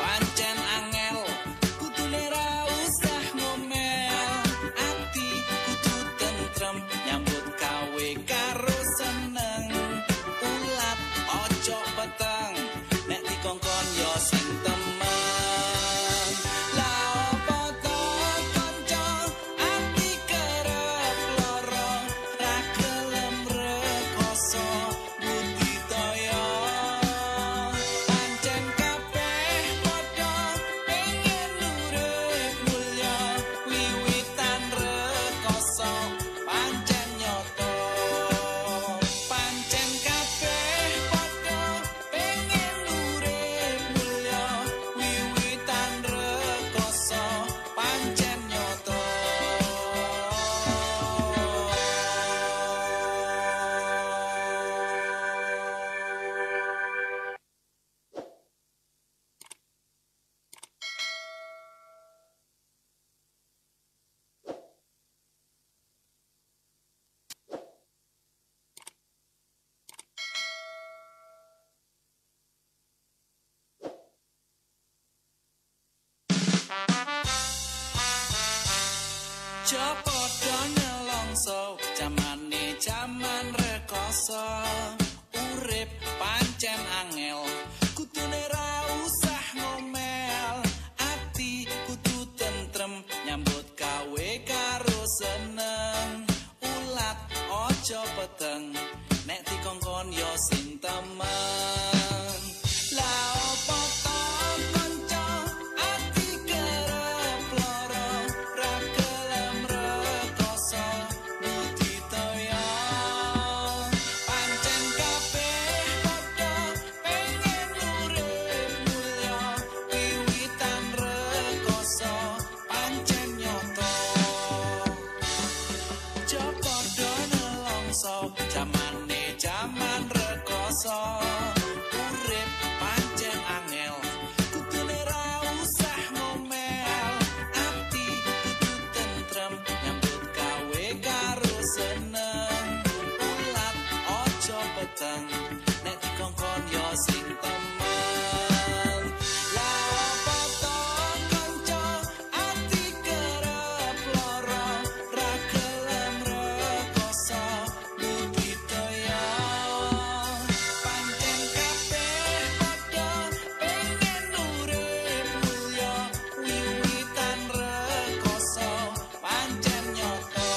pancen angel kudune ra usah ngomel ati kudu tentrem nyambut gawe karo seneng ulat ojo peteng nek dikongkon yo sing temen la opo to kanca ati kerep loro ra gelem rekoso budidaya pancen kabeh padha pengen urip mulya wiwitan rekoso pancen nyoto pancen kabeh padha pengen urip mulya wiwitan rekoso pancen nyoto Copodo nelongso jamane jaman rekoso urip pancen angel kudune ra usah ngomel ati kudu tentrem nyambut gawe karo seneng ulat ojo peteng nek dikongkon yo sing temen la opo to kanca ati kerep loro ra gelem rekoso budidaya pancen kabeh padha pengen urip mulya wiwitan rekoso pancen nyoto copodo nelongso jamane jaman rekoso urip pancen angel kudune ra usah ngomel ati kudu tentrem nyambut gawe karo seneng ulat ojo peteng nek dikongkon yo sing temen la opo to kanca ati kerep loro ra gelem rekoso budidaya pancen kabeh padha pengen urip mulya wiwitan rekoso pancen nyoto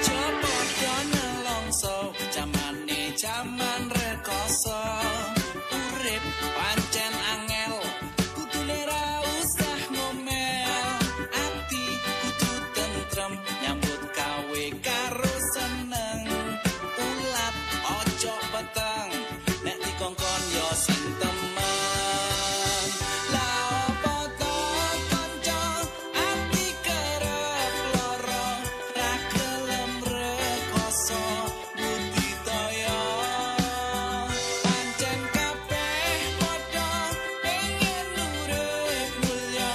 copodo nelongso jamane jaman rekoso urip pancen angel kudune ra usah ngomel ati kudu tentrem nyambut gawe karo seneng ulat ojo peteng nek dikongkon yo sing temen la opo to kanca ati kerep loro ra gelem rekoso budidaya pancen kabeh padha pengen urip mulya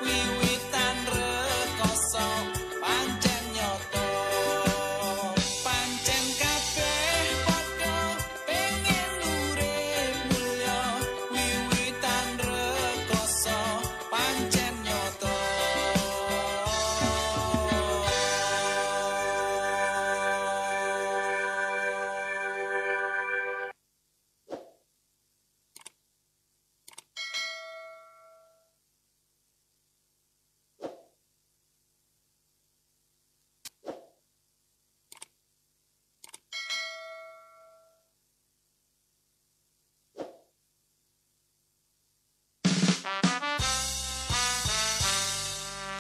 wiwitan rekoso pancen nyoto pancen kabeh padha pengen urip mulya wiwitan rekoso pancen nyoto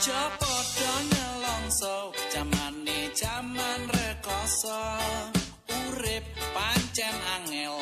copodo nelongso jamane jaman rekoso urip pancen angel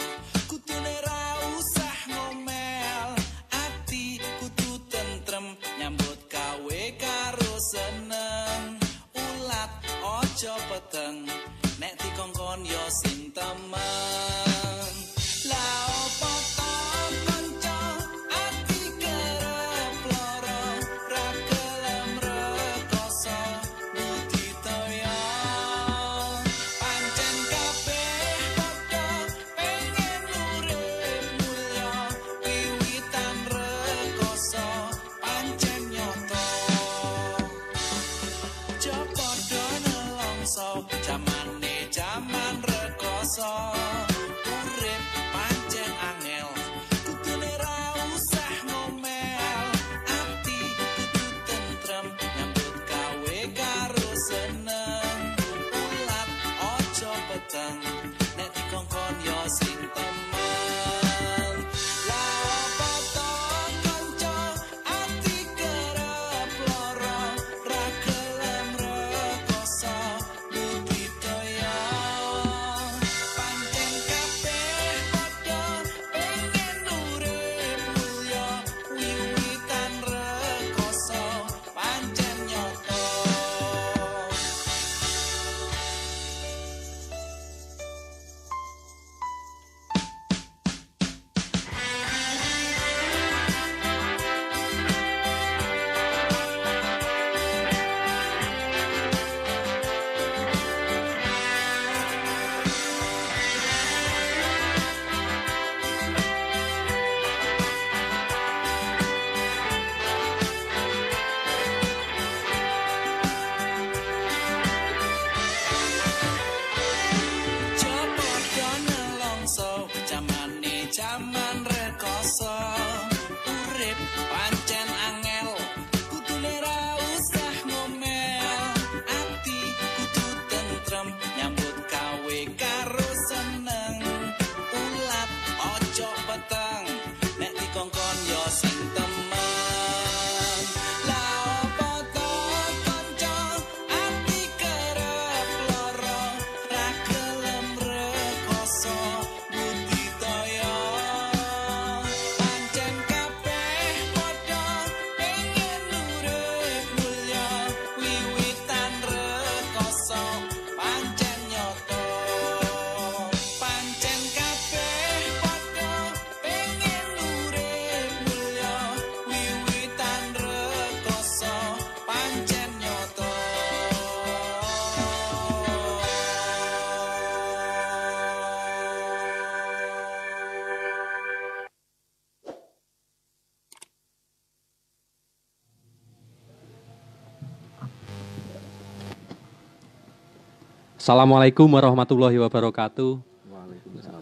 Assalamualaikum warahmatullahi wabarakatuh. Waalaikumsalam.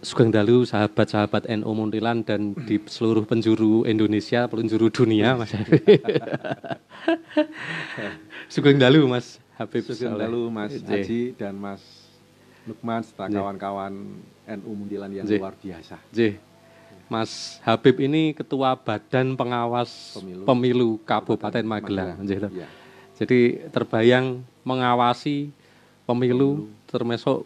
Sugeng dalu sahabat-sahabat NU Muntilan dan di seluruh penjuru Indonesia, penjuru dunia, Mas Habib. Sugeng dalu Mas Habib. Sugeng dalu Mas Haji dan Mas Lukman serta kawan-kawan NU Muntilan yang luar biasa. Mas Habib ini Ketua Badan Pengawas Pemilu Kabupaten Magelang. Ya. Jadi terbayang mengawasi pemilu termasuk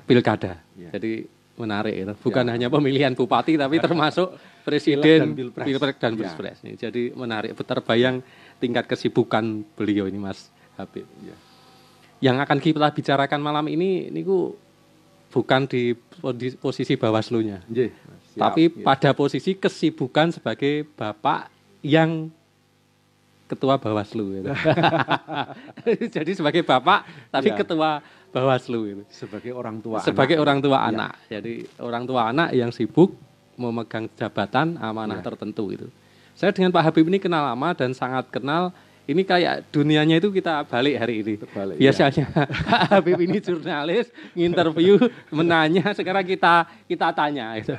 pilkada. Ya. Jadi menarik itu. Bukan hanya pemilihan bupati tapi termasuk presiden, pilpres dan pilpres. Ya. Jadi menarik. Terbayang tingkat kesibukan beliau ini Mas Habib. Ya. Yang akan kita bicarakan malam ini bukan di posisi Bawaslu-nya. Tapi pada posisi kesibukan sebagai Bapak yang Ketua Bawaslu gitu. Jadi sebagai Bapak tapi Ketua Bawaslu itu. Sebagai orang tua anak. Jadi orang tua anak yang sibuk memegang jabatan amanah tertentu itu. Saya dengan Pak Habib ini kenal lama dan sangat kenal. Ini kayak dunianya itu kita balik hari ini. Biasanya Pak Habib ini jurnalis, nginterview, menanya, sekarang kita tanya itu.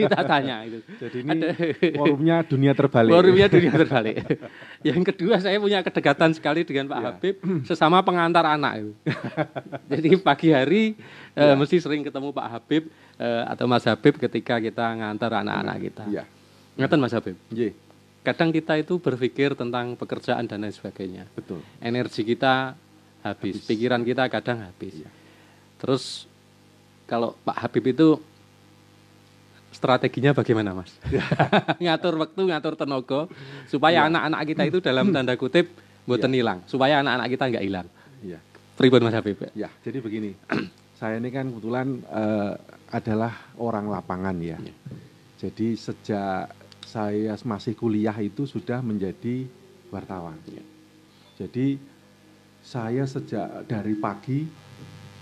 Kita tanya itu. Jadi ini forumnya dunia terbalik. Yang kedua, saya punya kedekatan sekali dengan Pak Habib, sesama pengantar anak itu. Jadi pagi hari mesti sering ketemu Pak Habib atau Mas Habib ketika kita ngantar anak-anak kita. Ngeten Mas Habib. Kadang kita itu berpikir tentang pekerjaan dan lain sebagainya. Betul. Energi kita habis, pikiran kita kadang habis. Terus kalau Pak Habib itu strateginya bagaimana Mas? Ngatur waktu, ngatur tenaga supaya anak-anak kita itu dalam tanda kutip mboten hilang, supaya anak-anak kita enggak hilang. Pripun Mas Habib? Ya, jadi begini. Saya ini kan kebetulan adalah orang lapangan ya. Jadi sejak saya masih kuliah itu sudah menjadi wartawan. Jadi saya sejak dari pagi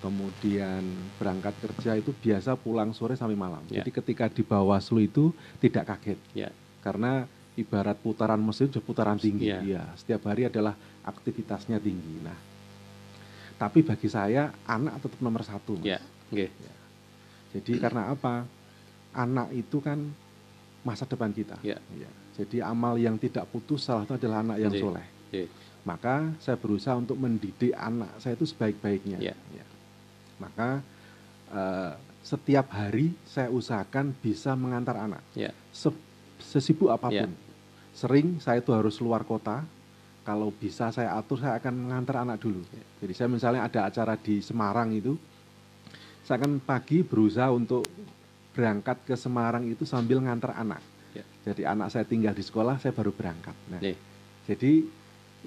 kemudian berangkat kerja itu biasa pulang sore sampai malam. Jadi ketika di Bawaslu itu tidak kaget. Karena ibarat putaran mesin sudah putaran tinggi. Setiap hari adalah aktivitasnya tinggi. Nah, tapi bagi saya anak tetap nomor satu. Jadi karena apa? Anak itu kan masa depan kita. Jadi amal yang tidak putus salah satu adalah anak yang soleh. Maka saya berusaha untuk mendidik anak saya itu sebaik-baiknya. Maka setiap hari saya usahakan bisa mengantar anak. Sesibuk apapun. Sering saya itu harus luar kota. Kalau bisa saya atur, saya akan mengantar anak dulu. Jadi saya misalnya ada acara di Semarang itu, saya akan pagi berusaha untuk berangkat ke Semarang itu sambil ngantar anak. Jadi anak saya tinggal di sekolah, saya baru berangkat. Nah, jadi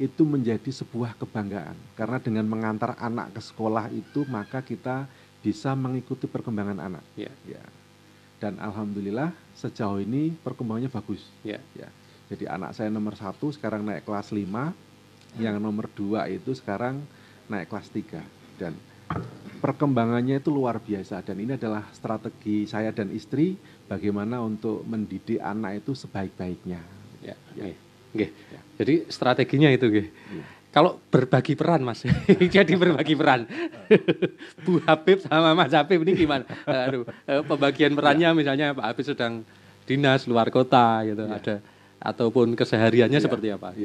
itu menjadi sebuah kebanggaan. Karena dengan mengantar anak ke sekolah itu, maka kita bisa mengikuti perkembangan anak. Dan alhamdulillah sejauh ini perkembangannya bagus. Jadi anak saya nomor 1 sekarang naik kelas 5, yang nomor 2 itu sekarang naik kelas 3. Dan perkembangannya itu luar biasa, dan ini adalah strategi saya dan istri bagaimana untuk mendidik anak itu sebaik-baiknya. Jadi strateginya itu Kalau berbagi peran Mas, jadi berbagi peran. Bu Habib sama Mas Habib ini gimana? Pembagian perannya misalnya Pak Habib sedang dinas luar kota gitu, ada ataupun kesehariannya seperti apa?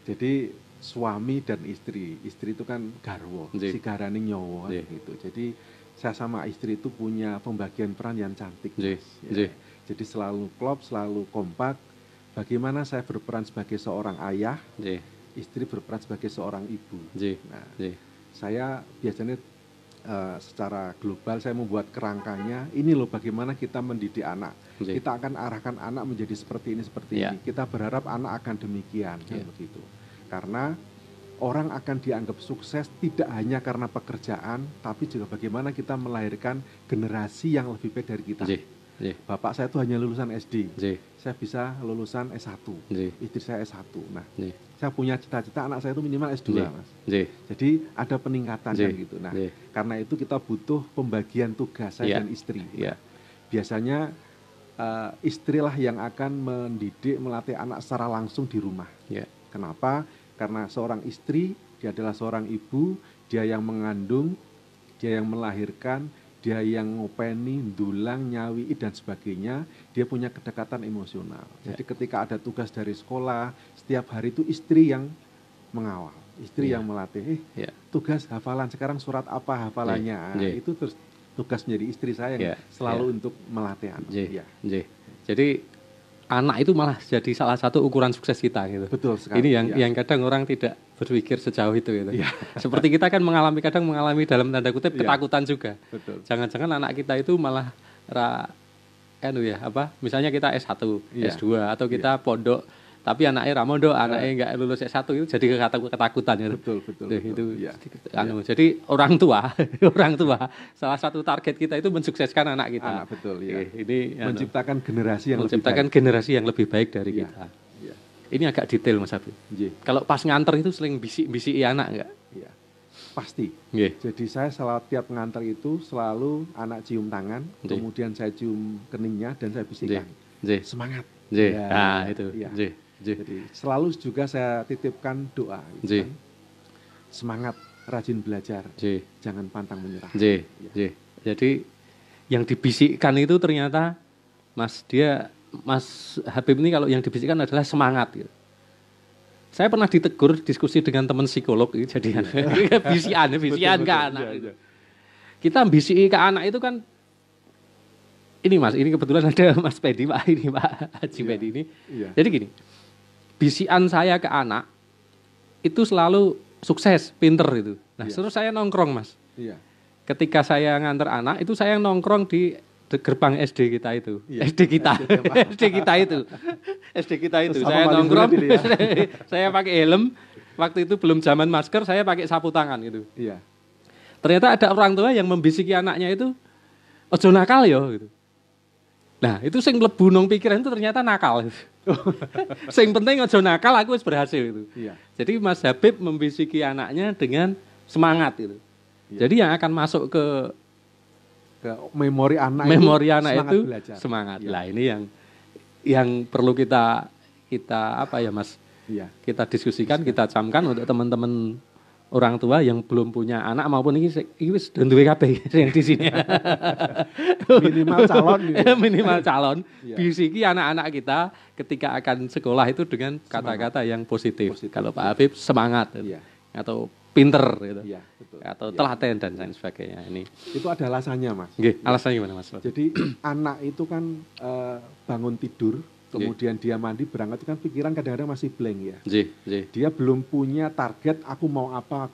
Jadi suami dan istri itu kan garwo, sigarane nyawa gitu. Jadi saya sama istri itu punya pembagian peran yang cantik. Jadi selalu klop, selalu kompak. Bagaimana saya berperan sebagai seorang ayah, istri berperan sebagai seorang ibu. Nah, saya biasanya secara global saya membuat kerangkanya. Ini loh bagaimana kita mendidik anak. Kita akan arahkan anak menjadi seperti ini, seperti ini. Kita berharap anak akan demikian, begitu. Karena orang akan dianggap sukses tidak hanya karena pekerjaan, tapi juga bagaimana kita melahirkan generasi yang lebih baik dari kita. Bapak saya itu hanya lulusan SD, saya bisa lulusan S1, istri saya S1. Nah, saya punya cita-cita anak saya itu minimal S2, Mas. Jadi ada peningkatan kan gitu. Nah, karena itu kita butuh pembagian tugas saya dan istri. Biasanya istrilah yang akan mendidik, melatih anak secara langsung di rumah. Kenapa? Karena seorang istri, dia adalah seorang ibu, dia yang mengandung, dia yang melahirkan, dia yang ngopeni, ndulang, nyawi dan sebagainya, dia punya kedekatan emosional. Jadi ketika ada tugas dari sekolah, setiap hari itu istri yang mengawal, istri yang melatih. Tugas hafalan sekarang surat apa hafalannya? Itu terus tugas menjadi istri saya yang selalu untuk melatih anak. Jadi anak itu malah jadi salah satu ukuran sukses kita gitu. Betul sekali. Ini yang kadang orang tidak berpikir sejauh itu gitu. Seperti kita kan kadang mengalami dalam tanda kutip ketakutan juga. Betul. Jangan-jangan anak kita itu malah misalnya kita S1, S2 atau kita pondok tapi anaknya ramondo, anaknya enggak lulus S1 itu jadi ketakutan ya. Betul. Itu jadi orang tua salah satu target kita itu mensukseskan anak kita. Betul ya. Ini menciptakan generasi yang lebih baik dari kita. Ini agak detail Mas Habib. Kalau pas nganter itu sering bisik-bisiki anak enggak? Iya. Pasti. Jadi saya tiap nganter itu selalu anak cium tangan, kemudian saya cium keningnya dan saya bisikkan. Semangat. Itu. Jadi selalu juga saya titipkan doa. Gitu kan. Semangat, rajin belajar, jangan pantang menyerah. Jadi yang dibisikkan itu ternyata Mas Habib ini kalau yang dibisikkan adalah semangat. Gitu. Saya pernah ditegur diskusi dengan teman psikolog gitu, jadi bisikan ke anak. Gitu. Kita bisiki ke anak itu kan. Ini Mas, ini kebetulan ada Mas Pedi Pak Haji Pedi ini. Jadi gini. Bisikan saya ke anak itu selalu sukses, pinter itu. Nah, terus saya nongkrong Mas. Ketika saya nganter anak itu saya nongkrong di gerbang SD kita itu. SD kita itu. Saya nongkrong. Saya pakai helm. Waktu itu belum zaman masker, saya pakai sapu tangan gitu. Ternyata ada orang tua yang membisiki anaknya itu, ojo nakal yo gitu. Nah, itu sing mlebu nang pikiran itu ternyata nakal. Sing penting aja nakal, aku wis berhasil itu. Jadi Mas Habib membisiki anaknya dengan semangat itu. Jadi yang akan masuk ke memori anak itu semangat. Lah ini yang perlu kita Mas? Kita diskusikan, kita camkan untuk teman-teman orang tua yang belum punya anak maupun ini wis duwe kabeh yang di sini. minimal calon bisiki anak-anak kita ketika akan sekolah itu dengan kata-kata yang positif. Kalau Pak Habib semangat atau pinter gitu. Atau telaten dan lain sebagainya. Ini itu ada alasannya Mas. Alasannya gimana Mas? Jadi anak itu kan bangun tidur kemudian dia mandi berangkat itu kan pikiran kadang-kadang masih blank ya. Dia belum punya target aku mau apa.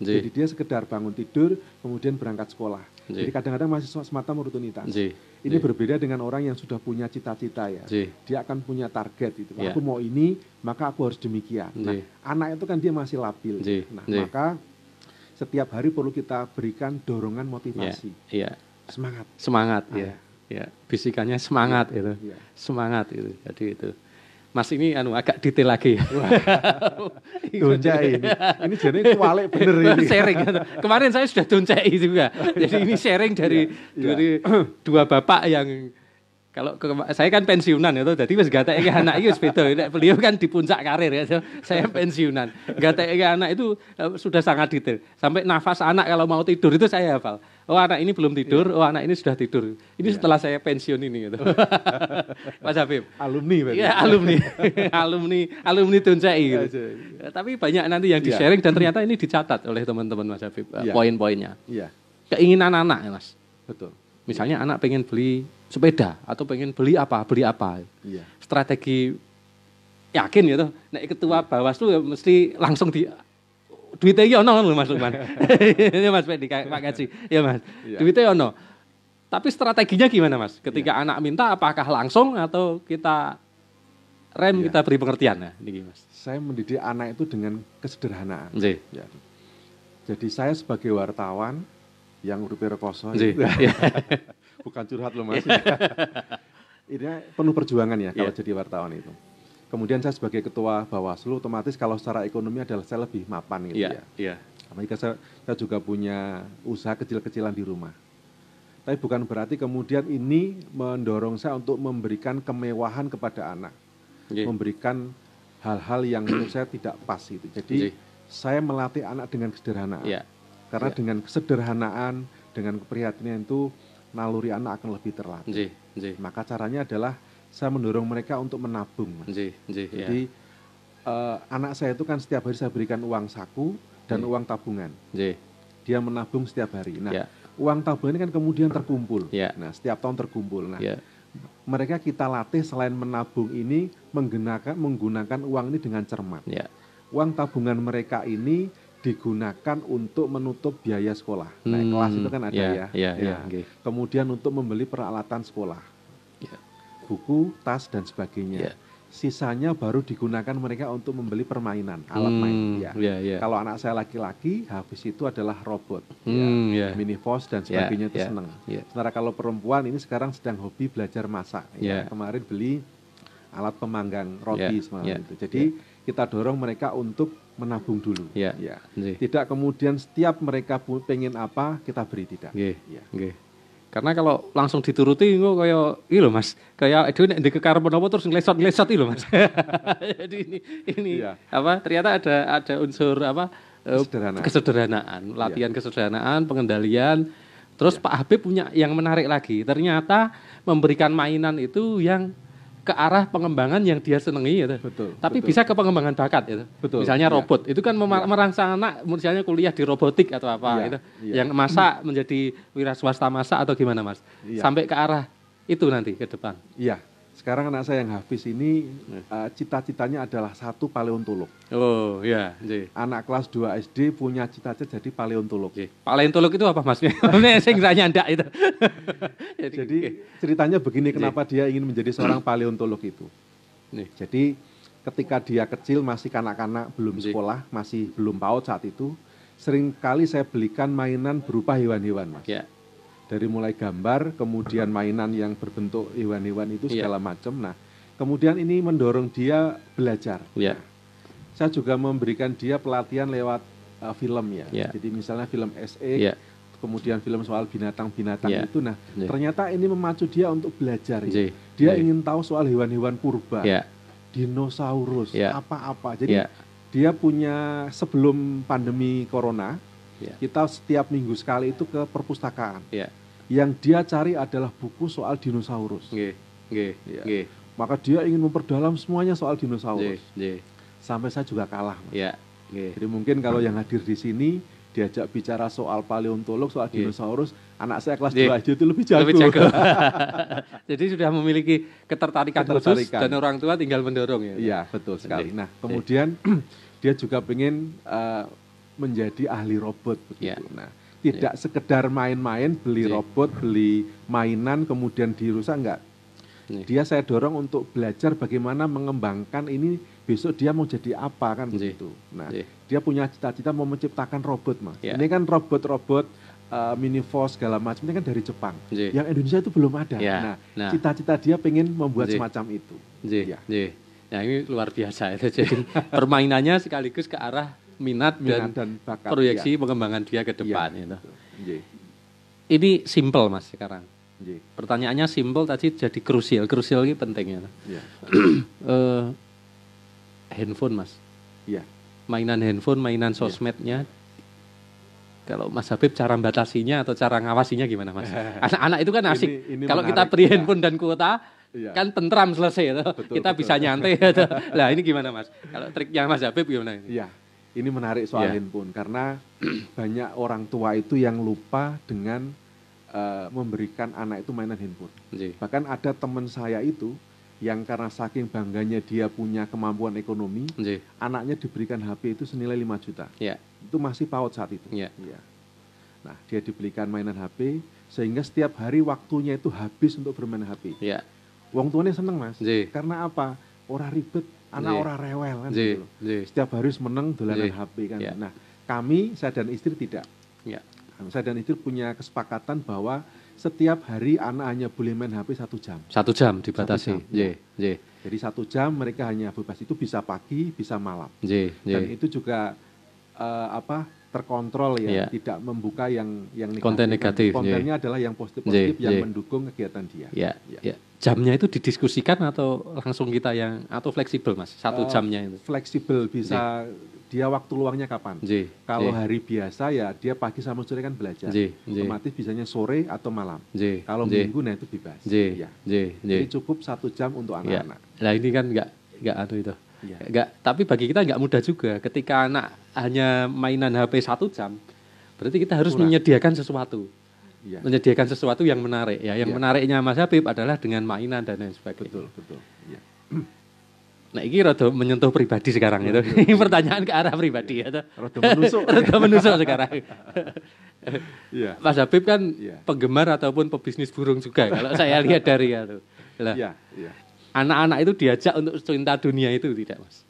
Jadi dia sekedar bangun tidur kemudian berangkat sekolah. Jadi kadang-kadang masih semata rutinitas. Ini berbeda dengan orang yang sudah punya cita-cita ya. Dia akan punya target itu. Aku mau ini, maka aku harus demikian. Nah, anak itu kan dia masih labil. Maka setiap hari perlu kita berikan dorongan motivasi. Semangat. Bisikannya semangat itu. Semangat itu. Jadi itu. Mas ini agak detail lagi. Doncai ini jadi kualik bener ini. Sharing. Kemarin saya sudah doncai juga. Jadi ini sharing dari dua bapak yang kalau saya kan pensiunan ya, jadi wis gateke anak iki wis beda. Beliau kan di puncak karir ya. Saya pensiunan. Gateke anak itu sudah sangat detail. Sampai nafas anak kalau mau tidur itu saya hafal. Oh anak ini belum tidur, oh anak ini sudah tidur. Ini setelah saya pensiun ini gitu. Mas Habib. Alumni berarti. Iya, alumni Doncai gitu. Tapi banyak nanti yang di-sharing dan ternyata ini dicatat oleh teman-teman Mas Habib poin-poinnya. Keinginan anak ya Mas. Betul. Misalnya anak pengen beli sepeda atau pengen beli apa. Strategi yakin gitu. Nek ketua Bawaslu mesti langsung duitnya ya ono lho Mas Lukman. Ini Mas Pedi Pak Gaji. Ya Mas. Duitnya ono. Tapi strateginya gimana Mas? Ketika anak minta apakah langsung atau kita rem kita beri pengertian nah niki Mas. Saya mendidik anak itu dengan kesederhanaan. Jadi saya sebagai wartawan yang uripe rekoso bukan curhat loh Mas. Ini penuh perjuangan ya kalau jadi wartawan itu. Kemudian saya sebagai ketua Bawaslu otomatis kalau secara ekonomi adalah saya lebih mapan gitu ya. Karena saya juga punya usaha kecil-kecilan di rumah. Tapi bukan berarti kemudian ini mendorong saya untuk memberikan kemewahan kepada anak. Memberikan hal-hal yang menurut saya tidak pas itu. Jadi saya melatih anak dengan kesederhanaan. Karena Ya. dengan kesederhanaan, dengan keprihatinan itu naluri anak akan lebih terlatih. Nggih, nggih. Maka caranya adalah saya mendorong mereka untuk menabung, Mas. Nggih, nggih, ya. Jadi anak saya itu kan setiap hari saya berikan uang saku dan uang tabungan. Nggih. Dia menabung setiap hari. Nah, Ya. uang tabungan ini kan kemudian terkumpul. Ya. Nah, setiap tahun terkumpul. Nah, Ya. mereka kita latih selain menabung ini menggunakan uang ini dengan cermat. Ya. Uang tabungan mereka ini digunakan untuk menutup biaya sekolah. Nah, kelas itu kan ada ya. Ya, nggih. Kemudian untuk membeli peralatan sekolah, Ya. buku, tas dan sebagainya. Ya. Sisanya baru digunakan mereka untuk membeli permainan, alat main. Ya. Ya. Kalau anak saya laki-laki, habis itu adalah robot, Ya. minivos dan sebagainya itu Ya. senang. Ya. Sementara kalau perempuan ini sekarang sedang hobi belajar masak. Ya. Kemarin beli alat pemanggang roti Ya. semalam Ya. itu. Jadi kita dorong mereka untuk menabung dulu. Ya. Ya. Nggih. Tidak kemudian setiap mereka pengen apa kita beri, tidak. Nggih. Ya. Nggih. Karena kalau langsung dituruti engko kaya iki lho Mas, kaya dhewe nek ndek kekarepan apa terus nglesot-nglesot iki lho Mas. Jadi ini Iya. apa ternyata ada unsur apa Kesederhanaan. kesederhanaan, latihan kesederhanaan, pengendalian. Terus Pak Habib punya yang menarik lagi. Ternyata memberikan mainan itu yang ke arah pengembangan yang dia senangi gitu. Betul. Tapi betul. bisa ke pengembangan bakat gitu. Betul, Misalnya iya. robot, itu kan merangsang anak misalnya kuliah di robotik atau apa Iya, gitu. iya. Yang masak menjadi wira swasta masak atau gimana Mas? Iya. Sampai ke arah itu nanti ke depan. Iya. Sekarang anak saya yang Hafiz ini cita-citanya adalah satu paleontolog. Oh, iya, nggih. Anak kelas 2 SD punya cita-cita jadi paleontolog. Nggih. Paleontolog itu apa Mas? Sing saya nyandak itu. Jadi ceritanya begini, kenapa dia ingin menjadi seorang paleontolog itu. Nih. Jadi ketika dia kecil masih kanak-kanak, belum Nggih. sekolah, masih belum PAUD saat itu, sering kali saya belikan mainan berupa hewan-hewan, Mas. Ya. Dari mulai gambar, kemudian mainan yang berbentuk hewan-hewan itu Iya. segala macam. Nah, kemudian ini mendorong dia belajar. Iya. Nah, saya juga memberikan dia pelatihan lewat film ya. Iya. Jadi misalnya film SE, Iya. kemudian film soal binatang-binatang Iya. itu. Nah, Iya. ternyata ini memacu dia untuk belajar. Ya. Nggih. Dia Nggih. ingin tahu soal hewan-hewan purba, Ya. dinosaurus, Iya. apa-apa. Jadi Ya. dia punya, sebelum pandemi corona, Ya. kita setiap minggu sekali itu ke perpustakaan. Ya. Yang dia cari adalah buku soal dinosaurus. Nggih. Nggih. Iya. Nggih. Maka dia ingin memperdalam semuanya soal dinosaurus. Nggih. Sampai saya juga kalah, Mas. Ya. Nggih. Jadi mungkin kalau yang hadir di sini diajak bicara soal paleontolog, soal Iya. dinosaurus, anak saya kelas Iya. 2 aja itu lebih jago. Lebih jago. Jadi sudah memiliki ketertarikan khusus Ketertarikan. dan orang tua tinggal mendorong ya. Iya, betul sekali. Iya. Nah, kemudian dia juga pengen menjadi ahli robot begitu. Iya. Nah, tidak sekedar main-main, beli Iya. robot, beli mainan kemudian dirusak, enggak. Iya. Dia saya dorong untuk belajar bagaimana mengembangkan ini, besok dia mau jadi apa kan Iya. begitu. Nah, Iya. dia punya cita-cita mau menciptakan robot, Mas. Iya. Ini kan robot-robot minivos segala macam ini kan dari Jepang. Iya. Yang Indonesia itu belum ada. Iya. Nah, Nah. cita-cita dia pengen membuat Iya. semacam itu. Nggih. Iya. Nggih. Nah, ini luar biasa itu. Jadi permainannya sekaligus ke arah minat dan bakat. proyeksi Iya. pengembangan dia ke depan Iya. gitu. Nggih. Ini simple Mas sekarang. Nggih. Pertanyaannya simple tadi jadi krusial. Krusial ini penting ya. Iya. Handphone Mas. Iya. Mainan handphone, mainan sosmednya. Kalau Mas Habib cara batasinya atau cara ngawasinya gimana Mas? Anak-anak itu kan asik. Ini Kalau kita menarik. beri Iya. handphone dan kuota, Iya. kan tentram selesai. Betul, kita betul. bisa nyantai. Gitu. Lah ini gimana Mas? Kalau triknya Mas Habib gimana? Iya. Ini menarik soal Iya. handphone karena banyak orang tua itu yang lupa dengan memberikan anak itu mainan handphone. Nggih. Bahkan ada teman saya itu yang karena saking bangganya dia punya kemampuan ekonomi, Nggih. anaknya diberikan HP itu senilai 5 juta. Ya. Itu masih PAUD saat itu. Iya. Iya. Nah, dia dibelikan mainan HP sehingga setiap hari waktunya itu habis untuk bermain HP. Ya. Wong tuanya seneng, Mas. Nggih. Karena apa? Ora ribet, anak Nggih. ora rewel kan Nggih. gitu loh. Nggih. Setiap hari meneng dolanan Nggih. HP kan. Iya. Nah, kami, saya dan istri tidak. Ya. Saya dan istri punya kesepakatan bahwa setiap hari anak hanya boleh main HP 1 jam. 1 jam dibatasi. 1 jam, Nggih. Nggih. Jadi 1 jam mereka hanya bebas, itu bisa pagi, bisa malam. Nggih. Dan Nggih. itu juga terkontrol ya, Iya. tidak membuka yang negatif. Konten negatif, Kontennya adalah yang positif-positif Nggih, yang nggih. mendukung kegiatan dia. Ya, Ya. ya. Jamnya itu didiskusikan atau langsung kita yang atau fleksibel Mas? 1 jamnya itu. Fleksibel, bisa dia waktu luangnya kapan. Nggih. Kalau Nggih. hari biasa ya dia pagi sama sore kan belajar. Nggih, nggih. Otomatis bisanya sore atau malam. Nggih, Kalau nggih. minggu nah itu bebas. Nggih, Ya. nggih, nggih. Jadi cukup 1 jam untuk Ya. anak-anak. Nah ini kan nggak itu. Iya. Nggak, tapi bagi kita nggak mudah juga. Ketika anak hanya mainan HP 1 jam, berarti kita harus Kurang. menyediakan sesuatu. Iya. Menyediakan sesuatu yang menarik. Ya, yang Iya. menariknya Mas Habib adalah dengan mainan dan lain sebagainya. Betul. Ya. Nah ini rada menyentuh pribadi sekarang itu. Ini pertanyaan ke arah pribadi ya. Rada menusuk. Rada menusuk sekarang. Iya. Mas Habib kan Iya. penggemar ataupun pebisnis burung juga. Kalau saya lihat dari itu. Lah, Iya, iya. anak-anak itu diajak untuk cinta dunia itu tidak, Mas?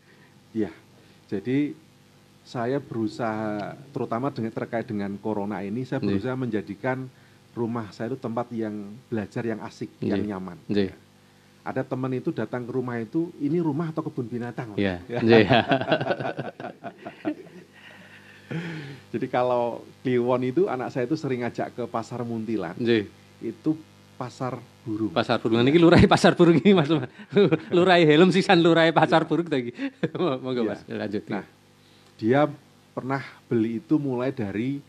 Iya. Jadi saya berusaha terutama terkait dengan corona ini saya berusaha menjadikan rumah saya itu tempat yang belajar yang asik, yang nyaman. Nggih. Ada teman itu datang ke rumah itu, ini rumah atau kebun binatang? Mas? Iya. Nggih. Jadi kalau Kliwon itu anak saya itu sering ngajak ke pasar Muntilan. Nggih. Itu pasar burung. Pasar burung niki lurai pasar burung ini Mas. Lurai helm sisan lurai pasar burung tadi. Monggo Mas, lanjut. Nah, dia pernah beli itu mulai dari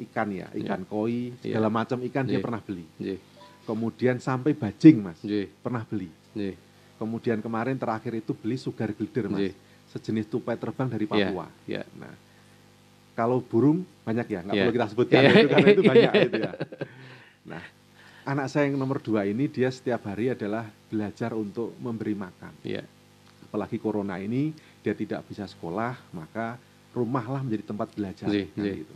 ikan ya, ikan koi, segala macam ikan dia pernah beli. Nggih. Kemudian sampai bajing Mas, Nggih. pernah beli. Nggih. Kemudian kemarin terakhir itu beli sugar glider Mas, Nggih. sejenis tupai terbang dari Iya, Papua. iya. Nah, kalau burung banyak ya, nggak Iya. perlu kita sebutkan Iya. itu karena itu banyak itu ya. Nah, anak saya yang nomor 2 ini dia setiap hari adalah belajar untuk memberi makan. Iya. Apalagi corona ini dia tidak bisa sekolah, maka rumahlah menjadi tempat belajar. Nggih, kan nggih. gitu.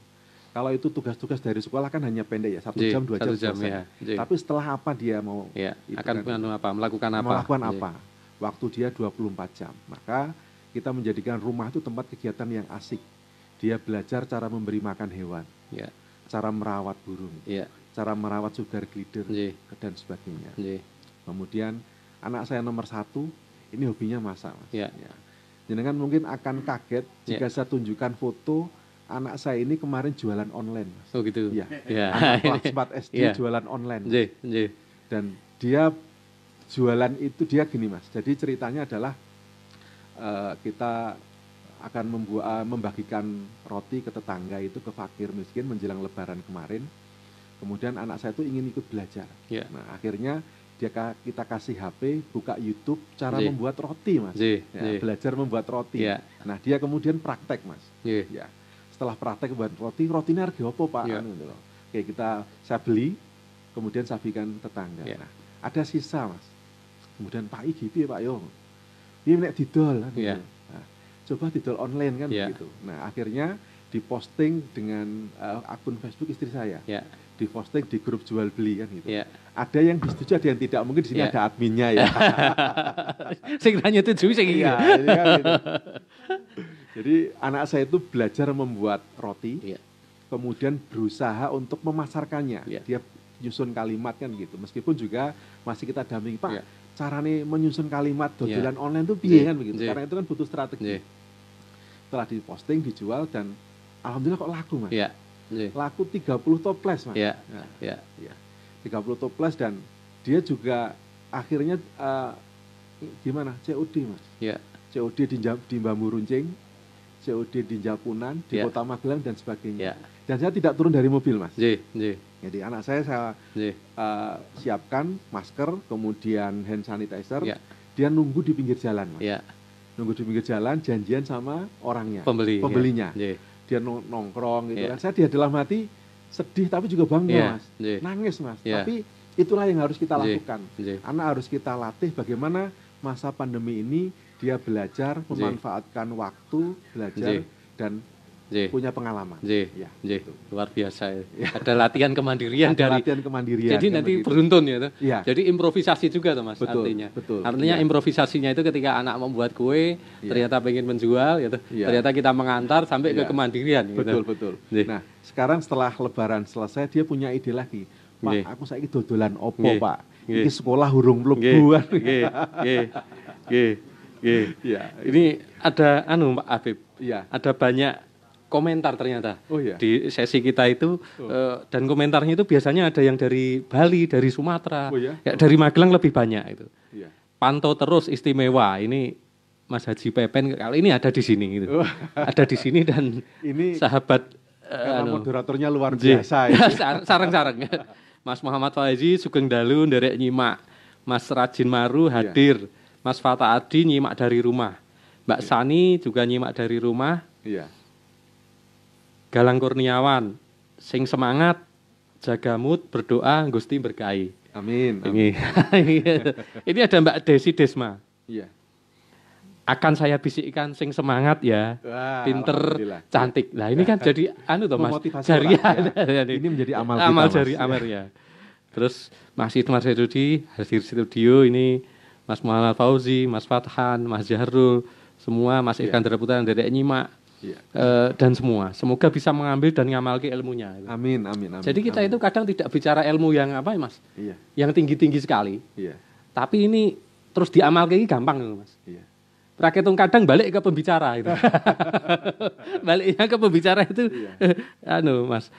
Kalau itu tugas-tugas dari sekolah kan hanya pendek ya, 1 Nggih, jam 2 jam 1 jam, selesai. ya. Nggih. Tapi setelah apa dia mau Iya, itu akan kan, melakukan apa? melakukan Nggih. apa? Waktu dia 24 jam. Maka kita menjadikan rumah itu tempat kegiatan yang asik. Dia belajar cara memberi makan hewan, Iya. cara merawat burung, Iya. cara merawat sugar glider Nggih. dan sebagainya. Nggih. Kemudian anak saya nomor 1 ini hobinya masak, Mas. Iya. Ya. Jenengan mungkin akan kaget jika Ya. saya tunjukkan foto anak saya ini kemarin jualan online, Mas. Oh gitu. Iya. Iya. Anak kelas 4 SD Iya. jualan online. Nggih, nggih. Dan dia jualan itu dia gini, Mas. Jadi ceritanya adalah kita akan membagikan roti ke tetangga itu ke fakir miskin menjelang Lebaran kemarin. Kemudian anak saya itu ingin ikut belajar. Iya. Nah, akhirnya kita kasih HP, buka YouTube cara Nggih. membuat roti, Mas. Nggih, Ya, nggih. belajar membuat roti. Iya. Nah, dia kemudian praktek, Mas. Nggih. Ya. Setelah praktek membuat roti, rotinya harga apa, Pak? Iya. Anu gitu loh. Oke, saya beli, kemudian saya berikan tetangga. Iya. Nah, ada sisa, Mas. Kemudian Pak iki piye, Pak yo? Piye nek didol kan Iya. gitu. Nah, coba didol online kan Iya. begitu. Nah, akhirnya diposting dengan akun Facebook istri saya. Iya. Diposting di grup jual beli kan gitu. Iya. Ada yang disetujui, ada yang tidak. Mungkin di sini Iya. ada adminnya ya. Sing nanya tujuh sing iki. Iya, ini kan gitu. Jadi anak saya itu belajar membuat roti, Iya. kemudian berusaha untuk memasarkannya. Iya. Dia nyusun kalimat kan gitu. Meskipun juga masih kita dampingi, Pak, Iya. carane menyusun kalimat dodolan Iya. online itu piye Iya. kan begitu. Iya. Karena itu kan butuh strategi. Nggih. Setelah diposting, dijual dan alhamdulillah kok laku, Mas. Iya. Nggih. Laku 30 toples, Mas. Iya. Nah, Iya. ya, 30 toples dan dia juga akhirnya gimana? COD, Mas. Iya. COD di Bambu Runcing, COD di Japunan, di Ya. Kota Magelang dan sebagainya. Iya. Dan saya tidak turun dari mobil, Mas. Nggih, nggih. Jadi anak saya Nggih. siapkan masker, kemudian hand sanitizer. Ya. Dia nunggu di pinggir jalan, Mas. Iya. Nunggu di pinggir jalan, janjian sama orangnya, Pembeli. pembelinya. Nggih. Dia nongkrong gitu Ya. kan. Saya dia dalam hati sedih tapi juga bangga, Iya. Mas. Nggih. Nangis, Mas. Ya. Tapi itulah yang harus kita Nggih. lakukan. Nggih. Anak harus kita latih bagaimana masa pandemi ini dia belajar memanfaatkan waktu, belajar Nggih. dan Nggih. punya pengalaman. Nggih. Ya, Nggih. gitu. Luar biasa ya. Ada latihan kemandirian Ada dari latihan kemandirian. jadi kan nanti begitu. beruntun ya tuh. Iya. Jadi improvisasi juga tuh Mas Betul, artinya. betul. Artinya Iya. improvisasinya itu ketika anak membuat kue Iya. ternyata pengen menjual gitu. Iya. Ternyata kita mengantar sampai ke Iya. kemandirian gitu. Betul, betul. Nggih. Nah, sekarang setelah lebaran selesai dia punya ide lagi. Pak, Nggih. aku saiki dodolan opo, Nggih. Pak? Nggih. Iki sekolah hurung Nggih. mlebu kan. Nggih. Nggih. Nggih. Nggih. Iya. Ini ada Pak Habib. Iya. Ada banyak komentar ternyata Oh, iya. di sesi kita itu dan komentarnya itu biasanya ada yang dari Bali, dari Sumatera, Oh, iya? ya, dari Magelang lebih banyak itu. Iya. Pantau terus istimewa ini Mas Haji Pepen kali ini ada di sini gitu. Ada di sini dan Ini sahabat karena moderatornya luar Ji. biasa ya. Sarang-sarang. Mas Muhammad Fauzi Sugeng Dalu nderek nyimak. Mas Rajin Maru hadir. Mas Fata Adi nyimak dari rumah. Mbak Sani juga nyimak dari rumah. Iya. Galang Kurniawan sing semangat jaga mood berdoa Gusti berkahi. Amin. Ini ada Mbak Desi Desma. Iya. Akan saya bisikkan sing semangat ya. Wah, Pinter, alhamdulillah. cantik. Lah ini kan jadi toh Mas. Memotivasi Jariah. orang, ya. Ini menjadi amal kita, Amal Mas. jari Amer ya. Terus Mas Idmar Sedudi hadir studio ini, Mas Muhammad Fauzi, Mas Fathan, Mas Jahrul, semua Mas Iskandar Putra dari nyimak. Iya. Dan semua. Semoga bisa mengambil dan ngamalki ilmunya. Amin. Jadi kita itu kadang tidak bicara ilmu yang apa Mas? Iya. Yang tinggi-tinggi sekali. Iya. Tapi ini terus diamalkan gampang Mas. Iya. Rakyat kadang balik ke pembicara itu. Baliknya ke pembicara itu Mas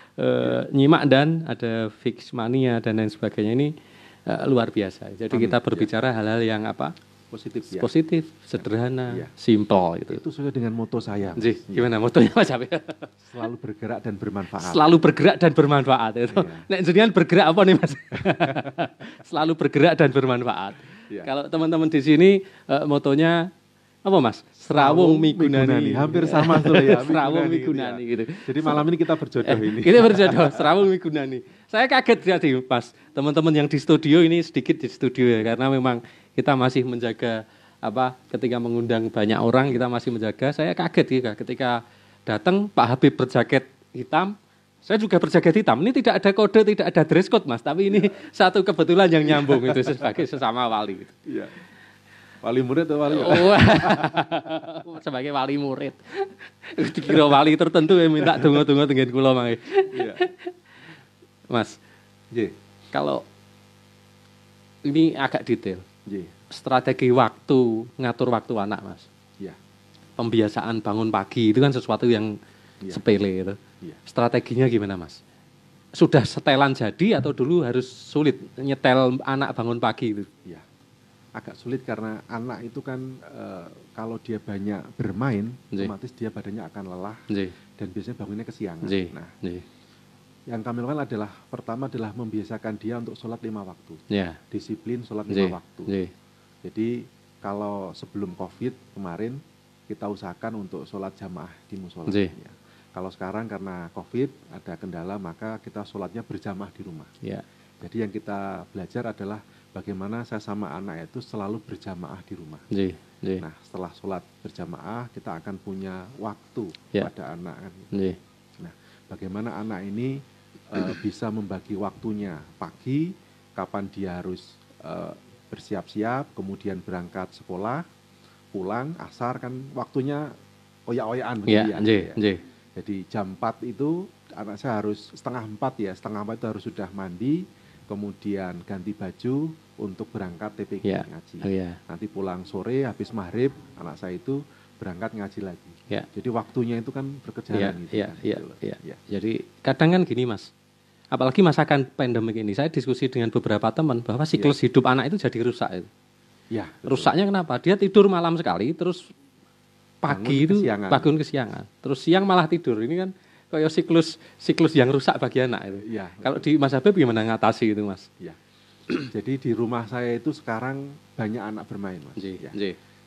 nyimak dan ada fix mania dan lain sebagainya ini luar biasa. Jadi kita berbicara hal-hal yang apa? Positif, sederhana, simple gitu. Itu sesuai dengan moto saya. Ji, gimana motonya Mas Habib? Selalu bergerak dan bermanfaat. Selalu bergerak dan bermanfaat itu. Nek jenengan bergerak apa nih Mas? Selalu bergerak dan bermanfaat. Iya. Kalau teman-teman di sini motonya apa Mas? Serawung migunani. Hampir sama tuh ya. Serawung migunani gitu. Jadi malam ini kita berjodoh ini. Kita berjodoh, Serawung migunani. Saya kaget jadi Mas. Teman-teman yang di studio ini sedikit di studio ya karena memang kita masih menjaga apa ketika mengundang banyak orang kita masih menjaga. Saya kaget ya ketika datang Pak Habib berjaket hitam. Saya juga berjaket hitam. Ini tidak ada kode, tidak ada dress code Mas, tapi ini satu kebetulan yang nyambung itu sebagai sesama wali gitu. Iya. Wali murid atau wali? Sebagai wali murid. Dikira wali tertentu yang minta donga-donga dengan kula mangke. Iya. Mas, Nggih. kalau ini agak detail. Nggih. Strategi waktu, ngatur waktu anak, Mas. Iya. Pembiasaan bangun pagi itu kan sesuatu yang sepele itu. Iya. Strateginya gimana, Mas? Sudah setelan jadi atau dulu harus sulit nyetel anak bangun pagi itu? Iya. Agak sulit karena anak itu kan kalau dia banyak bermain, otomatis dia badannya akan lelah dan biasanya bangunnya kesiangan. Nah, yang kami lakukan adalah pertama adalah membiasakan dia untuk sholat 5 waktu, disiplin sholat 5 waktu. Jadi kalau sebelum COVID kemarin kita usahakan untuk sholat jamaah di musola. Ya. Kalau sekarang karena COVID ada kendala maka kita sholatnya berjamaah di rumah. Jadi yang kita belajar adalah bagaimana saya sama anak itu selalu berjamaah di rumah. Nah, setelah sholat berjamaah kita akan punya waktu pada anak kan. Nah, bagaimana anak ini bisa membagi waktunya pagi, kapan dia harus bersiap-siap, kemudian berangkat sekolah, pulang, asar kan waktunya oyak-oyakan begitu. Jadi jam 4 itu anak saya harus setengah 4 itu harus sudah mandi, kemudian ganti baju untuk berangkat TPG ngaji. Nanti pulang sore habis maghrib anak saya itu berangkat ngaji lagi. Jadi waktunya itu kan berkejaran gitu. Jadi kadang kan gini Mas, apalagi masakan pandemi ini, saya diskusi dengan beberapa teman bahwa siklus hidup anak itu jadi rusak itu. Rusaknya kenapa? Dia tidur malam sekali, terus pagi itu bangun kesiangan, terus siang malah tidur. Ini kan kayak siklus yang rusak bagi anak itu. Kalau di Mas Habib gimana ngatasi itu Mas? Jadi di rumah saya itu sekarang banyak anak bermain Mas.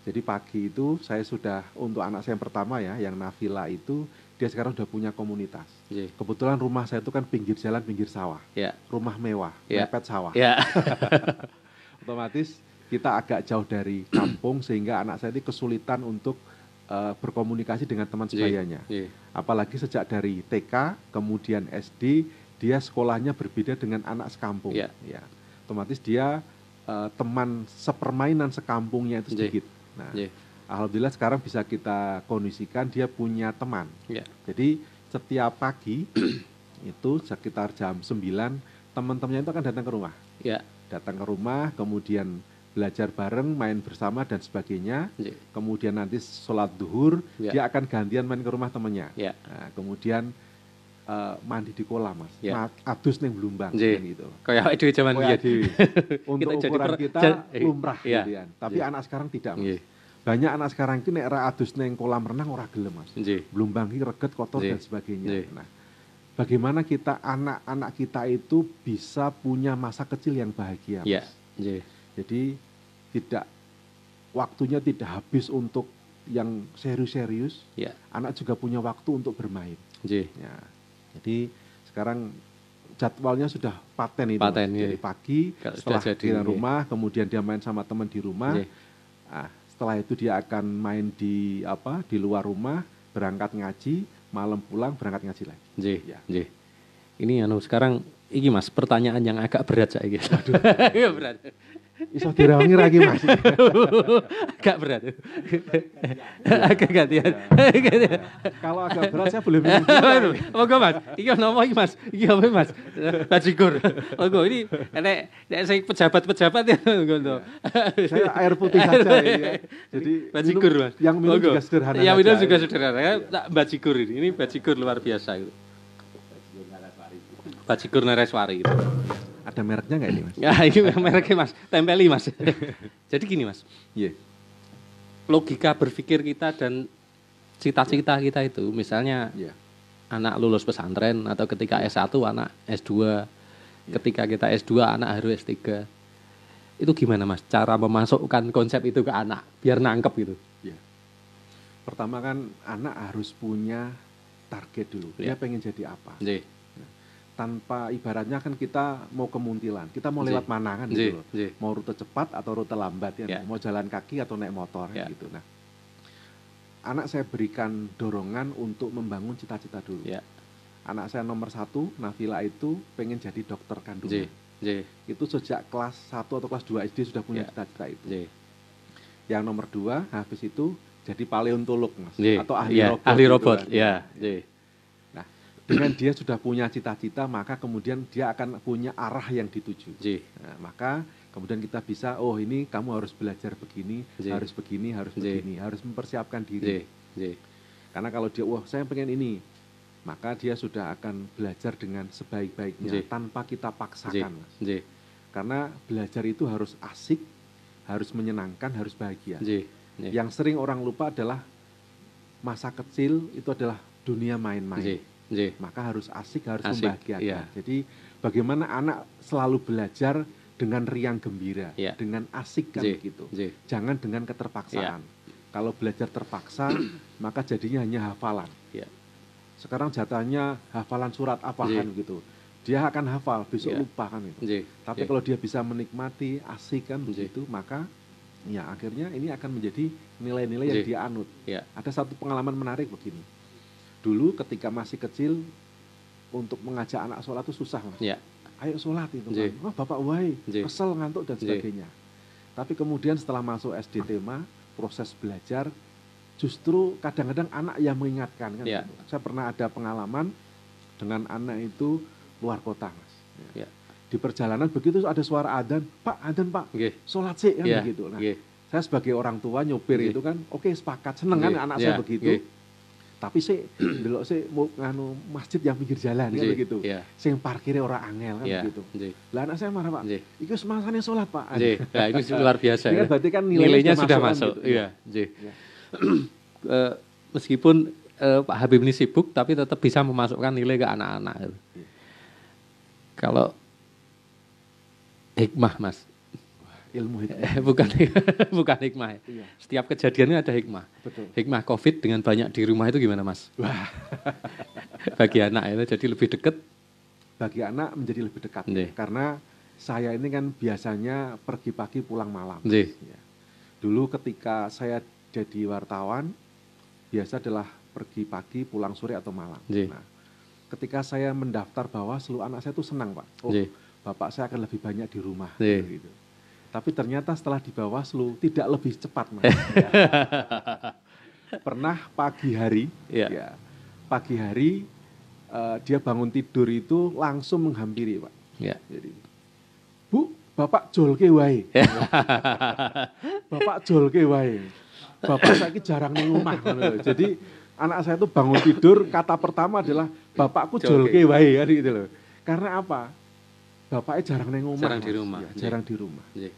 Jadi pagi itu saya sudah untuk anak saya yang pertama ya, yang Nafila itu dia sekarang sudah punya komunitas. Kebetulan rumah saya itu kan pinggir jalan, pinggir sawah. Rumah mewah, mepet sawah. Otomatis kita agak jauh dari kampung sehingga anak saya ini kesulitan untuk berkomunikasi dengan teman sebayanya. Apalagi sejak dari TK, kemudian SD, dia sekolahnya berbeda dengan anak sekampung. Otomatis dia teman sepermainan sekampungnya itu sedikit. Nah, alhamdulillah sekarang bisa kita kondisikan dia punya teman. Jadi setiap pagi itu sekitar jam 9 teman-temannya itu akan datang ke rumah. Datang ke rumah, kemudian belajar bareng, main bersama dan sebagainya. Kemudian nanti sholat duhur, dia akan gantian main ke rumah temannya. Nah, kemudian mandi di kolam Mas. Adus ning Blumbang gitu. Kayak dhewe zaman biyen. Untuk ukuran kita lumrah gitu kan. Tapi anak sekarang tidak Mas. banyak anak sekarang itu nek ra adus neng kolam renang ora gelem Mas. Nggih. Belum bangki reget kotor Nggih. dan sebagainya. Nggih. Nah, bagaimana kita anak-anak kita itu bisa punya masa kecil yang bahagia Mas. Iya. Nggih. Jadi waktunya tidak habis untuk yang serius-serius. Iya. Anak juga punya waktu untuk bermain. Nggih. Ya. Jadi sekarang jadwalnya sudah paten itu. Paten, Mas. Jadi iya. pagi Kalau setelah sudah jadi, di iya. rumah, kemudian dia main sama teman di rumah. Nggih. Nah, setelah itu dia akan main di luar rumah, berangkat ngaji, malam pulang berangkat ngaji lagi. Nggih. Ya. Nggih. Ini sekarang iki Mas, pertanyaan yang agak berat saiki. Aduh. Berat. Iso dirawangi lagi Mas. Agak berat. Agak gantian. Kalau agak berat saya boleh minum. Monggo Mas. Iki ono apa iki Mas? Iki apa Mas? Bajigur. Monggo ini nek sing pejabat-pejabat ya monggo. Saya air putih saja ya. Jadi Bajigur minum- Mas. yang minum Monggo. juga sederhana. Yang minum saja. juga sederhana. Tak bajigur ini. Ini bajigur luar biasa itu. Bajigur Nareswari gitu. Ada mereknya nggak ini Mas? Ya, ini mereknya Mas. Tempeli Mas. Jadi gini Mas. Iya. Logika berpikir kita dan cita-cita kita itu misalnya Iya. anak lulus pesantren atau ketika S1 anak S2, ketika kita S2 anak harus S3. Itu gimana Mas cara memasukkan konsep itu ke anak biar nangkep gitu? Iya. Pertama kan anak harus punya target dulu. Dia Iya. pengen jadi apa? Nggih. Tanpa ibaratnya kan kita mau ke Muntilan, kita mau lewat mana kan Nggih, gitu loh. nggih. Mau rute cepat atau rute lambat ya, Ya. mau jalan kaki atau naik motor Ya. gitu. Nah, anak saya berikan dorongan untuk membangun cita-cita dulu. Ya. Anak saya nomor 1, Nafila itu pengen jadi dokter Nggih. kandungan. Nggih. Itu sejak kelas 1 atau kelas 2 SD sudah punya Ya. cita-cita itu. Nggih. Yang nomor 2, habis itu jadi paleontolog Mas, Nggih. atau ahli Iya, robot. ahli gitu robot. kan. Ya, nggih. Nah, dengan dia sudah punya cita-cita, maka kemudian dia akan punya arah yang dituju. Nggih. Nah, maka kemudian kita bisa, oh ini kamu harus belajar begini, Nggih. harus begini, harus Nggih. begini, harus mempersiapkan Nggih. diri. Nggih. Karena kalau dia, wah saya pengen ini, maka dia sudah akan belajar dengan sebaik-baiknya Nggih. tanpa kita Nggih. paksakan, Mas. Nggih. Karena belajar itu harus asik, harus menyenangkan, harus bahagia. Nggih. Nggih. Yang sering orang lupa adalah masa kecil itu adalah dunia main-main. Nggih. Nggih. Maka harus asik, harus Asik, membahagiakan. iya. Jadi bagaimana anak selalu belajar dengan riang gembira, Iya. dengan asik kan Nggih. gitu. Nggih. Jangan dengan keterpaksaan. Kalau belajar terpaksa, maka jadinya hanya hafalan. Iya. Sekarang jatahnya hafalan surat apahan gitu. Dia akan hafal, besok Iya. lupa kan itu. Nggih. Tapi Nggih. kalau dia bisa menikmati, asik kan Nggih. begitu, maka ya akhirnya ini akan menjadi nilai-nilai yang Nggih. dia anut. Iya. Ada satu pengalaman menarik begini. Dulu ketika masih kecil, untuk mengajak anak sholat itu susah Mas. Iya. Ayo sholat itu Nggih. kan. Wah bapak wahai, Nggih. kesel ngantuk dan Nggih. sebagainya. Tapi kemudian setelah masuk SD tema, proses belajar, justru kadang-kadang anak yang mengingatkan kan. Iya. gitu. Saya pernah ada pengalaman dengan anak itu luar kota Mas. Iya. Di perjalanan begitu ada suara adzan, Pak adzan Pak, Nggih. sholat sih kan Iya. begitu. Nah, Nggih. saya sebagai orang tua nyopir Nggih. itu kan, oke sepakat, seneng kan Nggih. anak Iya. saya begitu. Nggih. Tapi sih delok sih mau nganu masjid yang pinggir jalan kan Nggih. begitu. Iya. Sing parkirnya orang angel kan Iya. begitu. Nggih. Lah anak saya marah Pak. Nggih. Iku semasane sholat Pak. Nggih. Nah, ini luar biasa. Ini kan ya. berarti kan Nilainya sudah kan masuk. gitu. Iya, nggih. Iya. Meskipun Pak Habib ini sibuk tapi tetap bisa memasukkan nilai ke anak-anak. gitu. Iya. Kalau hikmah Mas, Ilmu itu. bukan bukan hikmah. Iya, Setiap kejadiannya ada hikmah. betul. Hikmah COVID dengan banyak di rumah itu gimana Mas? Wah, Bagi anak itu jadi lebih dekat. bagi anak menjadi lebih dekat. Nggih. Karena saya ini kan biasanya pergi pagi pulang malam. Nggih. Ya. Dulu ketika saya jadi wartawan, biasa adalah pergi pagi, pulang sore atau malam. Nggih. Nah, ketika saya mendaftar Bawaslu, anak saya itu senang Pak. Oh, Nggih. bapak saya akan lebih banyak di rumah. Nggih. Gitu. Tapi ternyata setelah di Bawaslu tidak lebih cepat Mas. Pernah pagi hari, Iya. ya, pagi hari dia bangun tidur itu langsung menghampiri Pak. Ya. Jadi, Bu, Bapak jolke wae. Bapak jolke wae. Bapak saiki jarang ning omah. ngono lho. Jadi anak saya itu bangun tidur kata pertama adalah bapakku jolke wae kan gitu loh. Karena apa? Bapaknya jarang ning omah. Jarang di Mas. rumah. Ya, jarang di rumah. Nggih.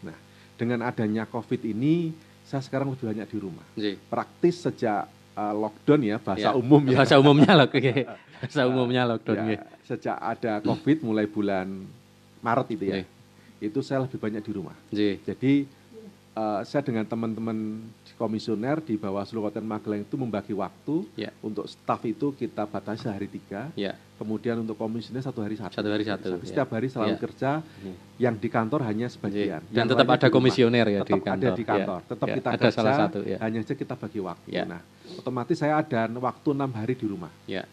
Nah, dengan adanya Covid ini saya sekarang lebih banyak di rumah. Nggih. Praktis sejak lockdown ya, bahasa Ya. umum ya. Bahasa umumnya lockdown. Bahasa umumnya lockdown nggih. Sejak ada Covid mulai bulan Maret itu ya. Nggih. Itu saya lebih banyak di rumah. Nggih. Jadi saya dengan teman-teman komisioner di Bawaslu Kabupaten Magelang itu membagi waktu. Ya. Untuk staf itu kita batasi sehari 3. Ya. Kemudian untuk komisioner 1 hari 1. 1 hari 1. Setiap hari selalu Ya. kerja. Yang di kantor hanya sebagian. Dan Yang tetap lainnya ada di rumah. komisioner ya Tetap di kantor. ada di kantor. Ya. Tetap Ya, kita ada kerja. salah satu ya. Hanya saja kita bagi waktu. Ya. Nah, otomatis saya ada waktu 6 hari di rumah. Ya.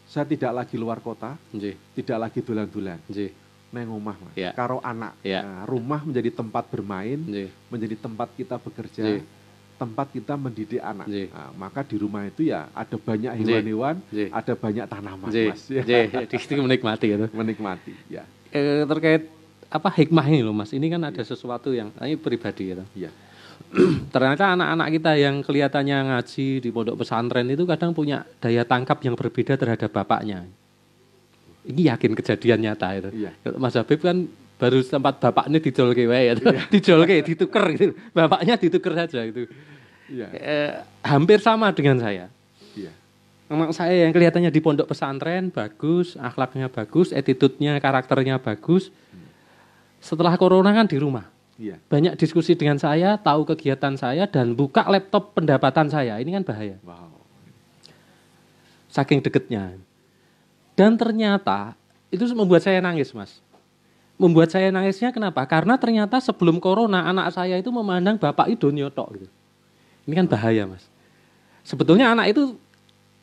Saya tidak lagi luar kota, Nggih. tidak lagi dolan-dolan. Nggih. Neng omah, Mas. Ya. Karo anak. Ya. Nah, rumah menjadi tempat bermain, Nggih. menjadi tempat kita bekerja, Nggih. tempat kita mendidik anak. Nggih. Nah, maka di rumah itu ya ada banyak Nggih. hewan-hewan, Nggih. ada banyak tanaman, Nggih. Mas. Ya. Nggih. Di situ menikmati gitu. Menikmati, ya. Terkait apa hikmah ini loh Mas. Ini kan ada sesuatu yang ini pribadi gitu. Iya. Ternyata anak-anak kita yang kelihatannya ngaji di pondok pesantren itu kadang punya daya tangkap yang berbeda terhadap bapaknya. Ini yakin kejadian nyata itu. Iya. Mas Habib kan baru tempat bapaknya dijolke wae ya. Dijolke, dituker gitu. Bapaknya dituker saja gitu. Iya. Hampir sama dengan saya. Iya. Memang saya yang kelihatannya di pondok pesantren bagus, akhlaknya bagus, attitude-nya, karakternya bagus. Setelah corona kan di rumah. Iya. Banyak diskusi dengan saya, tahu kegiatan saya, dan buka laptop pendapatan saya. Ini kan bahaya. Wow. Saking deketnya. Dan ternyata, itu membuat saya nangis, Mas. Membuat saya nangisnya kenapa? Karena ternyata sebelum corona, anak saya itu memandang bapak itu nyotok. Gitu. Ini kan bahaya, Mas. Sebetulnya anak itu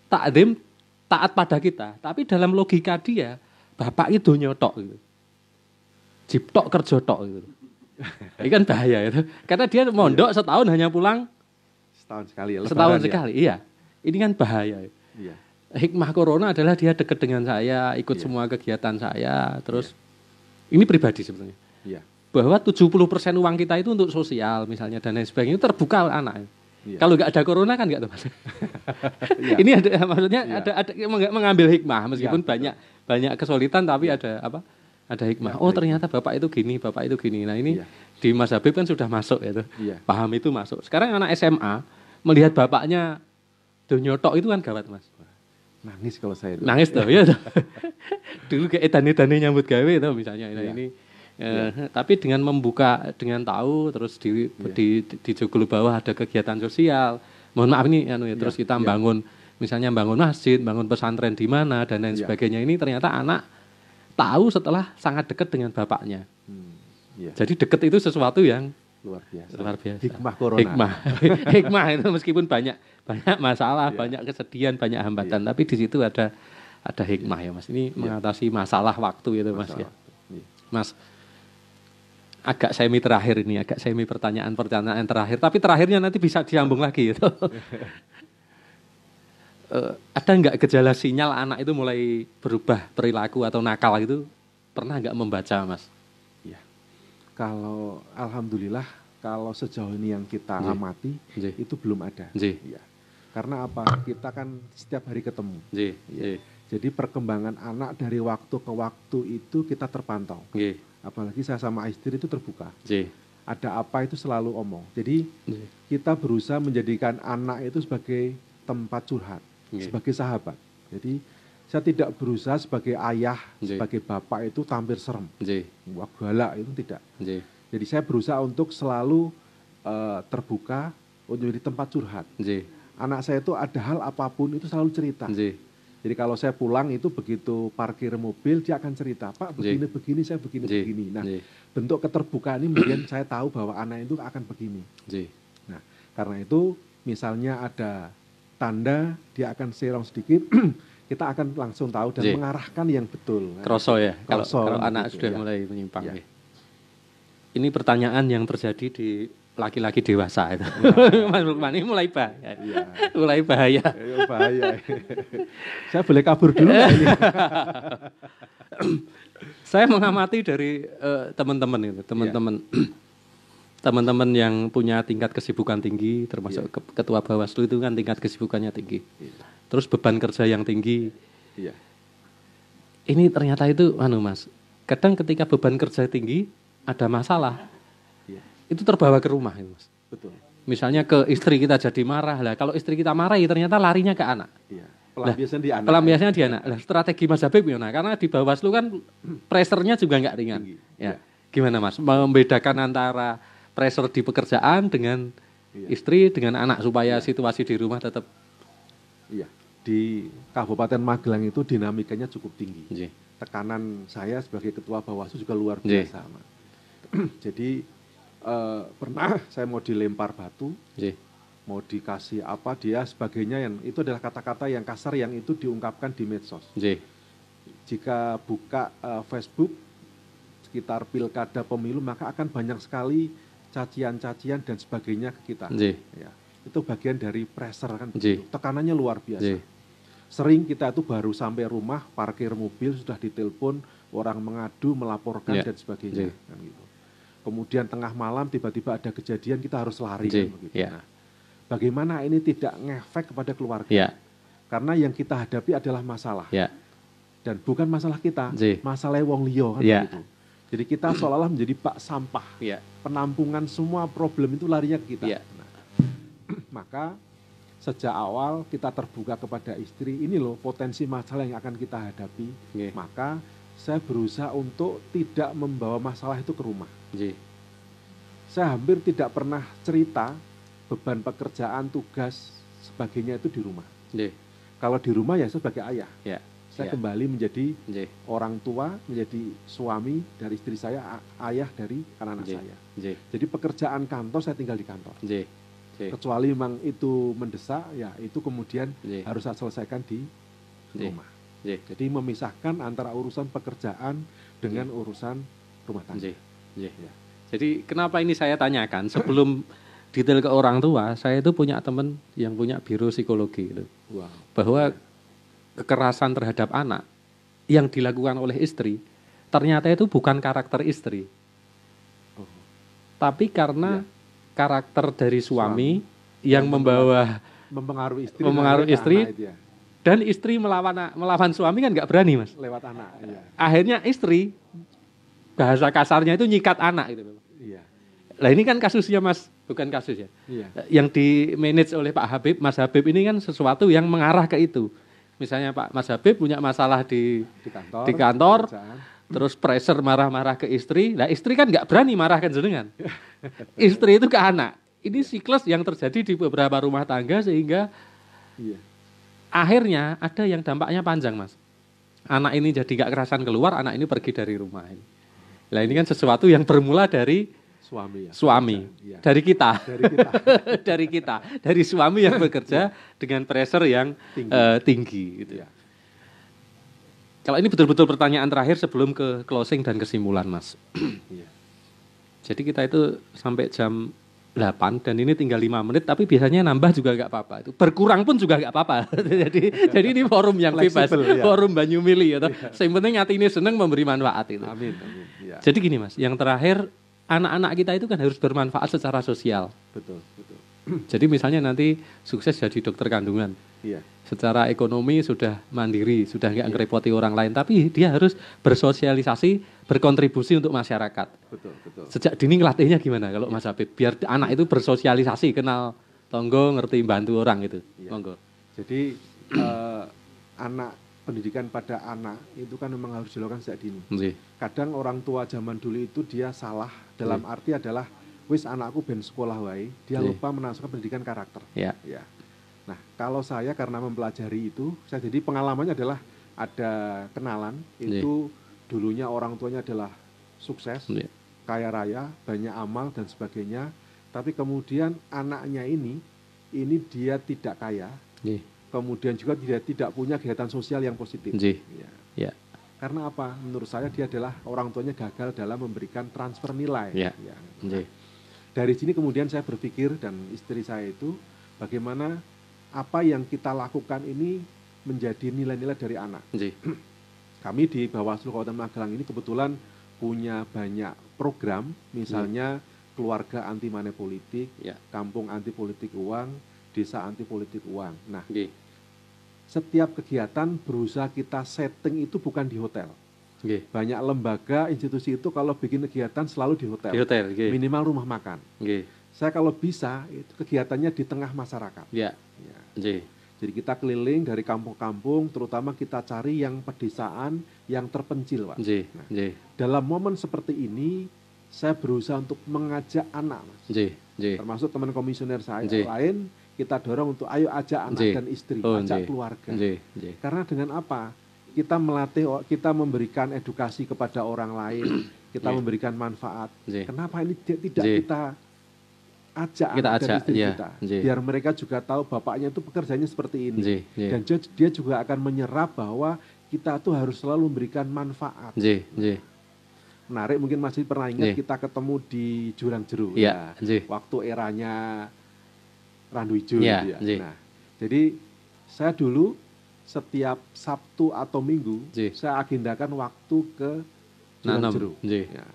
takdim, taat pada kita. Tapi dalam logika dia, bapak itu nyotok. Gitu. Jiptok kerja tok. Gitu. Ini kan bahaya itu. Karena dia mondok setahun hanya pulang Setahun sekali ya. setahun Lebaran sekali. Iya. Ini kan bahaya. Iya. Hikmah corona adalah dia dekat dengan saya, ikut Iya. semua kegiatan saya. Terus ini pribadi sebetulnya. Iya. Bahwa 70% uang kita itu untuk sosial misalnya dan lain sebagainya itu terbuka anak. Iya. Kalau nggak ada corona kan nggak teman. Iya. Ini ada maksudnya Iya. ada mengambil hikmah meskipun Iya, banyak kesulitan tapi ada apa? Ada hikmah. Iya, Oh baik. ternyata bapak itu gini, bapak itu gini. Nah ini Iya. di Mas Habib kan sudah masuk ya tuh. Iya. Paham itu masuk. Sekarang anak SMA melihat bapaknya donyotok itu kan gawat Mas. Nangis kalau saya itu. Nangis tuh ya tuh. Dulu kayak edan-edan nyambut gawe tuh misalnya. Nah Iya. ini tapi dengan membuka dengan tahu terus di joglo bawah ada kegiatan sosial. Mohon maaf ini terus kita Iya. bangun misalnya bangun masjid, bangun pesantren di mana dan lain Iya. sebagainya. Ini ternyata anak tahu setelah sangat dekat dengan bapaknya. Iya. Jadi dekat itu sesuatu yang Luar biasa. luar biasa. Hikmah corona. Hikmah itu meskipun banyak masalah, Iya. banyak kesedihan, banyak hambatan, tapi di situ ada hikmah ya Mas. Ini mengatasi masalah waktu itu Mas ya. Iya. Mas, agak semi terakhir ini, agak semi pertanyaan terakhir, tapi terakhirnya nanti bisa disambung lagi gitu. Ada nggak gejala sinyal anak itu mulai berubah perilaku atau nakal itu? Pernah nggak membaca Mas? Iya. Kalau alhamdulillah kalau sejauh ini yang kita Nggih. amati Nggih. itu belum ada. Nggih. Iya. Karena apa? Kita kan setiap hari ketemu. Nggih, Iya. nggih, Jadi perkembangan anak dari waktu ke waktu itu kita terpantau. nggih, Apalagi saya sama istri itu terbuka. nggih, Ada apa itu selalu omong. Jadi nggih, kita berusaha menjadikan anak itu sebagai tempat curhat, Nggih. sebagai sahabat. Jadi saya tidak berusaha sebagai ayah, Nggih. sebagai bapak itu tampil serem. nggih, Wah galak itu tidak. nggih, Jadi saya berusaha untuk selalu terbuka untuk menjadi tempat curhat. nggih, Anak saya itu ada hal apapun itu selalu cerita. nggih, Jadi kalau saya pulang itu begitu parkir mobil dia akan cerita, Pak begini Nggih. begini saya begini nggih, begini. Nah nggih, bentuk keterbukaan ini kemudian saya tahu bahwa anak itu akan begini. nggih, Nah karena itu misalnya ada tanda dia akan serong sedikit, kita akan langsung tahu dan Nggih. mengarahkan yang betul. Kroso ya, kalau Kroso, anak begitu, sudah ya. mulai menyimpang. Ya. nggih. Ini pertanyaan yang terjadi di laki-laki dewasa itu. Mas Lukman ini mulai bahaya. Iya. Mulai bahaya. Ya, bahaya. Saya boleh kabur dulu nggak ini? Saya mengamati dari teman-teman itu, teman-teman yang punya tingkat kesibukan tinggi, termasuk ketua Bawaslu itu kan tingkat kesibukannya tinggi. Iya. Terus beban kerja yang tinggi. Iya. Ini ternyata itu Mas. Kadang ketika beban kerja tinggi ada masalah. Iya. Itu terbawa ke rumah itu Mas. Betul. Misalnya ke istri kita jadi marah lah. Kalau istri kita marah, ya ternyata larinya ke anak. Iya. Pelampiasan di anak. Pelampiasannya di anak. Lah, strategi Mas Habib gimana? Karena di Bawaslu kan pressure-nya juga nggak ringan. Tinggi. Ya. Iya. Gimana Mas? Membedakan antara pressure di pekerjaan dengan istri dengan anak supaya situasi di rumah tetap. Iya. Di Kabupaten Magelang itu dinamikanya cukup tinggi. Nggih. Tekanan saya sebagai ketua Bawaslu juga luar Nggih. biasa, Mas. Jadi pernah saya mau dilempar batu, Nggih. mau dikasih apa dia sebagainya, yang itu adalah kata-kata yang kasar yang itu diungkapkan di medsos. Nggih. Jika buka Facebook sekitar pilkada pemilu, maka akan banyak sekali cacian-cacian dan sebagainya ke kita. Nggih. Ya, itu bagian dari pressure kan, Nggih. begitu. Tekanannya luar biasa. Nggih. Sering kita itu baru sampai rumah, parkir mobil sudah ditelepon, orang mengadu, melaporkan Ya. dan sebagainya. Nggih. Kan gitu. Kemudian tengah malam tiba-tiba ada kejadian, kita harus lari kan, Nggih. begitu. Ya. Nah, bagaimana ini tidak ngefek kepada keluarga? Ya. Karena yang kita hadapi adalah masalah. Ya. Dan bukan masalah kita, Nggih. masalah wong liya kan Ya. begitu. Jadi kita seolah-olah menjadi bak sampah. Ya. Penampungan semua problem itu larinya ke kita. Ya. Nah, maka sejak awal kita terbuka kepada istri, ini loh potensi masalah yang akan kita hadapi. Nggih. Maka saya berusaha untuk tidak membawa masalah itu ke rumah. Nggih. Saya hampir tidak pernah cerita beban pekerjaan, tugas, sebagainya itu di rumah. Nggih. Kalau di rumah ya saya sebagai ayah. Ya. Saya Ya. kembali menjadi Nggih. orang tua, menjadi suami dari istri saya, ayah dari anak-anak Nggih. saya. Nggih. Jadi pekerjaan kantor saya tinggal di kantor. Nggih. Nggih. Kecuali memang itu mendesak, ya itu kemudian Nggih. harus saya selesaikan di Nggih. rumah. Nggih. Jadi memisahkan antara urusan pekerjaan dengan urusan rumah tangga. Nggih. Nggih. Ya. Jadi kenapa ini saya tanyakan sebelum detail ke orang tua, saya itu punya teman yang punya biro psikologi gitu. Wow. Bahwa kekerasan terhadap anak yang dilakukan oleh istri ternyata itu bukan karakter istri, Oh. tapi karena Ya. karakter dari suami yang membawa Mempengaruhi istri. Mempengaruhi dan istri. anak itu ya. dan istri melawan suami kan nggak berani Mas. Lewat anak. Iya. Akhirnya istri bahasa kasarnya itu nyikat anak gitu. Iya. Lah ini kan kasusnya Mas, bukan kasus ya. Iya. Yang di manage oleh Pak Habib, Mas Habib ini kan sesuatu yang mengarah ke itu. Misalnya Pak Mas Habib punya masalah di kantor, pekerjaan. terus pressure marah-marah ke istri. Nah istri kan nggak berani marahkan jenengan. Istri itu ke anak. Ini siklus yang terjadi di beberapa rumah tangga sehingga Iya. akhirnya ada yang dampaknya panjang Mas. Anak ini jadi nggak kerasan keluar, anak ini pergi dari rumah ini. Nah ini kan sesuatu yang bermula dari Suami ya. suami, Iya. dari kita. Dari kita. dari kita, dari suami yang bekerja dengan pressure yang tinggi gitu. Iya. Kalau ini betul-betul pertanyaan terakhir sebelum ke closing dan kesimpulan Mas. Iya. Jadi kita itu sampai jam 8 dan ini tinggal 5 menit tapi biasanya nambah juga nggak apa-apa. Itu berkurang pun juga nggak apa-apa. jadi ini forum yang bebas, Fleksibel, ya. forum Banyumili ya. Yang penting hati ini seneng memberi manfaat itu. Amin. Amin. Iya. Jadi gini Mas, yang terakhir anak-anak kita itu kan harus bermanfaat secara sosial. Betul. Betul. Jadi misalnya nanti sukses jadi dokter kandungan. Iya. Secara ekonomi sudah mandiri, sudah nggak ngerepoti orang lain, tapi dia harus bersosialisasi, berkontribusi untuk masyarakat. Betul. Betul. Sejak dini ngelatihnya gimana kalau Mas Habib? Biar anak itu bersosialisasi, kenal tonggo, ngerti bantu orang gitu. Iya. Monggo. Jadi anak pendidikan pada anak itu kan memang harus dilakukan sejak dini. Nggih. Kadang orang tua zaman dulu itu dia salah dalam arti adalah wis anakku ben sekolah wae, dia Iya. lupa menasukkan pendidikan karakter. Ya. Ya. Nah, kalau saya karena mempelajari itu, saya jadi pengalamannya adalah ada kenalan itu dulunya orang tuanya adalah sukses, Iya. kaya raya, banyak amal dan sebagainya, tapi kemudian anaknya ini dia tidak kaya, Nggih. kemudian juga dia tidak punya kegiatan sosial yang positif. Nggih. Ya. Ya. Karena apa? Menurut saya dia adalah orang tuanya gagal dalam memberikan transfer nilai. Ya. Ya. Nggih. Dari sini kemudian saya berpikir dan istri saya itu bagaimana apa yang kita lakukan ini menjadi nilai-nilai dari anak. Nggih. Kami di Bawaslu Kabupaten Magelang ini kebetulan punya banyak program, misalnya keluarga anti money politik, Ya. kampung anti politik uang, desa anti politik uang. Nah, Nggih. setiap kegiatan berusaha kita setting itu bukan di hotel. Nggih. Banyak lembaga, institusi itu kalau bikin kegiatan selalu di hotel. Di hotel, nggih. Minimal rumah makan. Nggih. saya kalau bisa itu kegiatannya di tengah masyarakat. Ya. Ya. Nggih. Jadi kita keliling dari kampung-kampung, terutama kita cari yang pedesaan yang terpencil, Pak. Nggih. Nah, Nggih. dalam momen seperti ini, saya berusaha untuk mengajak anak, Mas. Nggih. Nggih. Termasuk teman komisioner saya Nggih. lain, kita dorong untuk ayo ajak anak Nggih. dan istri, Oh, ajak nggih. keluarga. Nggih. Nggih. Karena dengan apa? Kita melatih, kita memberikan edukasi kepada orang lain, kita Nggih. memberikan manfaat. Nggih. Kenapa ini tidak Nggih. kita ajak Kita anak dan ajak, istri iya. kita? Nggih. Biar mereka juga tahu bapaknya itu pekerjaannya seperti ini. Nggih. Nggih. Dan dia juga akan menyerap bahwa kita tuh harus selalu memberikan manfaat. Nggih. Nggih. Menarik, mungkin masih pernah ingat Nggih. kita ketemu di Jurang Jeru. Iya. Nggih. Waktu eranya Randu Ijo. Iya, gitu ya. nggih. Nah, jadi saya dulu setiap Sabtu atau Minggu Nggih. saya agendakan waktu ke Jurang Nanam. Jeru. Nggih. Ya.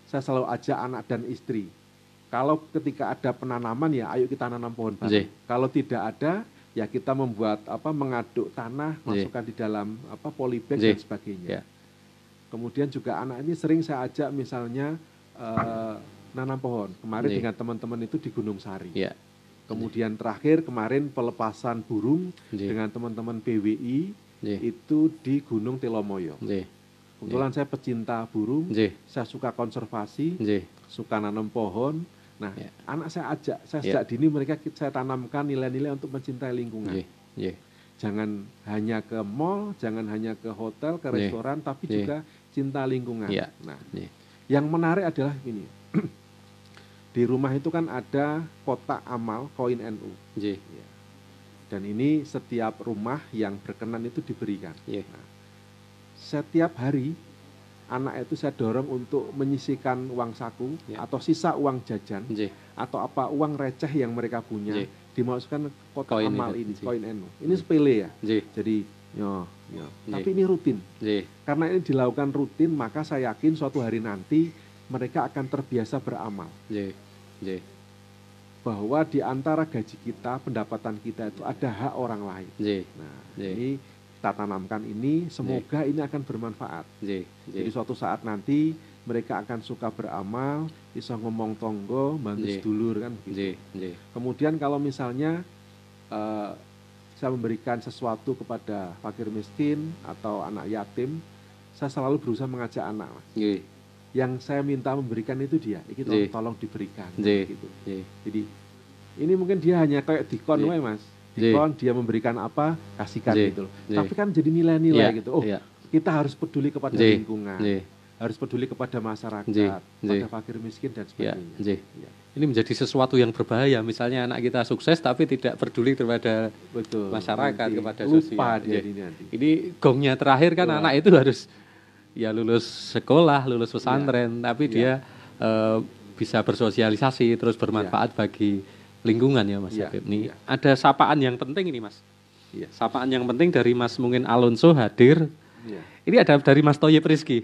Saya selalu ajak anak dan istri. Kalau ketika ada penanaman ya ayo kita nanam pohon Nggih. bareng. Kalau tidak ada ya kita membuat mengaduk tanah, Nggih. masukkan di dalam polybag Nggih. dan sebagainya. Ya. Kemudian juga anak ini sering saya ajak misalnya nanam pohon. Kemarin Nggih. dengan teman-teman itu di Gunung Sari. Ya. Kemudian terakhir kemarin pelepasan burung Nggih. dengan teman-teman PWI Nggih. itu di Gunung Telomoyo. Nggih. Kebetulan saya pecinta burung, Nggih. saya suka konservasi, Nggih. suka nanam pohon. Nah, Ya. anak saya ajak, saya Ya. sejak dini mereka saya tanamkan nilai-nilai untuk mencintai lingkungan. Nggih. Nggih. Jangan hanya ke mall, jangan hanya ke hotel, ke Nggih. restoran, tapi Nggih. juga cinta lingkungan. Ya. Nah, Nggih. yang menarik adalah ini. Di rumah itu kan ada kotak amal koin NU. Nggih. Ya. Dan ini setiap rumah yang berkenan itu diberikan. Nggih. Nah, setiap hari anak itu saya dorong untuk menyisihkan uang saku Ya. atau sisa uang jajan Nggih. atau apa uang receh yang mereka punya Nggih. dimasukkan ke kotak Koin amal itu, ini, nggih. koin NU. Ini sepele ya. Nggih. Jadi yo. Nggih. Tapi ini rutin. Nggih. Karena ini dilakukan rutin, maka saya yakin suatu hari nanti mereka akan terbiasa beramal. Nggih. Nggih. Bahwa di antara gaji kita, pendapatan kita itu ada hak orang lain. Nggih. Nah, Nggih. ini kita tanamkan ini, semoga ini akan bermanfaat. Nggih. Jadi Nggih. suatu saat nanti mereka akan suka beramal, bisa ngomong tonggo, bantu Nggih. sedulur kan begitu. Nggih. Nggih. Kemudian kalau misalnya saya memberikan sesuatu kepada fakir miskin atau anak yatim, saya selalu berusaha mengajak anak, Mas. Nggih. Yang saya minta memberikan itu dia, ini Nggih. tolong diberikan. Nggih. Gitu. Nggih. Jadi ini mungkin dia hanya kayak dikon Nggih. wae, Mas. Nggih. Dikon dia memberikan apa, kasihkan Nggih. gitu loh. Nggih. Tapi kan jadi nilai-nilai Iya. gitu. Oh, Iya. kita harus peduli kepada Nggih. lingkungan. Nggih. Harus peduli kepada masyarakat, Nggih. pada Nggih. fakir miskin dan Ya. sebagainya. Nggih. Ya, Ini menjadi sesuatu yang berbahaya. Misalnya anak kita sukses tapi tidak peduli kepada betul. masyarakat, Nanti kepada lupa sosial. dia Nggih. ini nanti. Ini gongnya terakhir kan Wah. anak itu harus ya lulus sekolah, lulus pesantren, tapi dia bisa bersosialisasi terus bermanfaat bagi lingkungan ya Mas Ya, Habib. Nih ya. ada sapaan yang penting ini Mas. Iya. Sapaan yang penting dari Mas mungkin Alonso hadir. Iya. Ini ada dari Mas Toyib Rizky.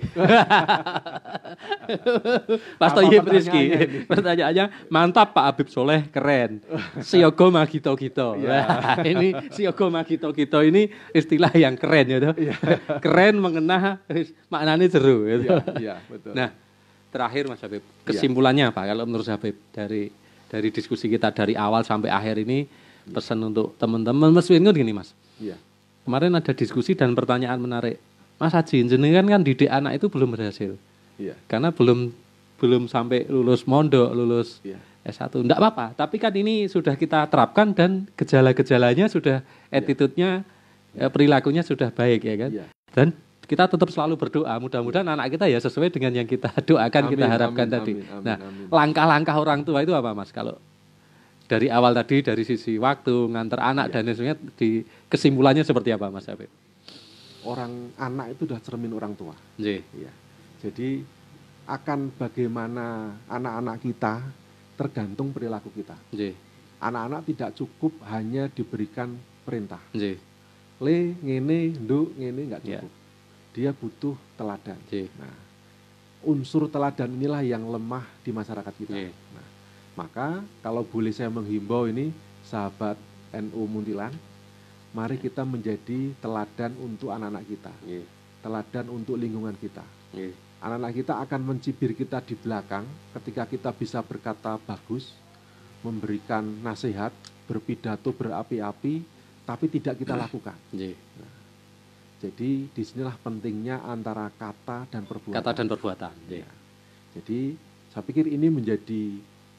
Mas Apa Toyib pertanyaannya Rizky. ini? Pertanyaannya, mantap Pak Habib Soleh, keren. Siogo Magito-Gito. Iya. Wah, ini Siogo Magito-Gito ini istilah yang keren ya. Toh. Keren mengena maknanya seru. Gitu. Iya, iya, betul. Nah, terakhir Mas Habib, kesimpulannya apa kalau menurut Habib dari diskusi kita dari awal sampai akhir ini, pesan untuk teman-teman Mas Wingun gini Mas. Iya. Kemarin ada diskusi dan pertanyaan menarik. Mas Haji, jenengan kan didik anak itu belum berhasil. Iya. Karena belum sampai lulus mondok, lulus Iya. S1. Enggak apa-apa, tapi kan ini sudah kita terapkan dan gejala-gejalanya sudah attitude-nya, perilakunya sudah baik ya kan. Iya. Dan kita tetap selalu berdoa, mudah-mudahan anak kita ya sesuai dengan yang kita doakan, kita Amin, harapkan amin, tadi. amin, Nah, amin. langkah-langkah orang tua itu apa Mas? Kalau dari awal tadi dari sisi waktu ngantar anak dan sebagainya, di kesimpulannya seperti apa Mas Habib? Orang anak itu sudah cermin orang tua. Nggih. Iya. Jadi akan bagaimana anak-anak kita tergantung perilaku kita. Nggih. Anak-anak tidak cukup hanya diberikan perintah. Nggih. Le, ngene, nduk, ngene enggak Iya. cukup. Dia butuh teladan. Nggih. Nah, unsur teladan inilah yang lemah di masyarakat kita. Nggih. Nah, maka kalau boleh saya menghimbau ini sahabat NU Muntilan, mari kita menjadi teladan untuk anak-anak kita. Nggih. Teladan untuk lingkungan kita. Nggih. Anak-anak kita akan mencibir kita di belakang ketika kita bisa berkata bagus, memberikan nasihat, berpidato berapi-api, tapi tidak kita lakukan. Nggih. Jadi disinilah pentingnya antara kata dan perbuatan. Kata dan perbuatan. Nggih. Jadi saya pikir ini menjadi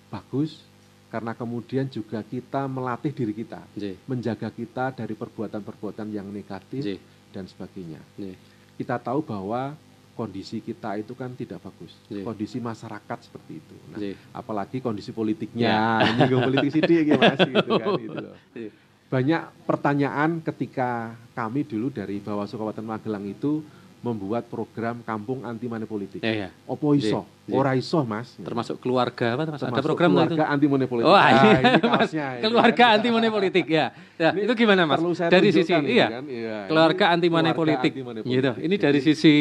bagus karena kemudian juga kita melatih diri kita, Nggih. menjaga kita dari perbuatan-perbuatan yang negatif Nggih. dan sebagainya. Nggih. Kita tahu bahwa kondisi kita itu kan tidak bagus, Nggih. kondisi masyarakat seperti itu. Nah, Nggih. apalagi kondisi politiknya, ini politik sidik ya Mas, gitu kan. Gitu loh. Nggih. Banyak pertanyaan ketika kami dulu dari Bawaslu Kabupaten Magelang itu membuat program kampung anti money politik. Ya, ya. Opo iso? Nggih. Ora iso, Mas. Termasuk keluarga apa Mas? Ada Termasuk program itu? keluarga anti money politik. Oh, Nah, ini, ini Mas, kaosnya, ini keluarga kan. anti money politik ya. Ya, Ini itu gimana Mas? perlu saya Dari sisi tunjukkan ini iya. kan, iya. Keluarga Ini anti money keluarga politik. anti money Gitu. politik. Ini dari sisi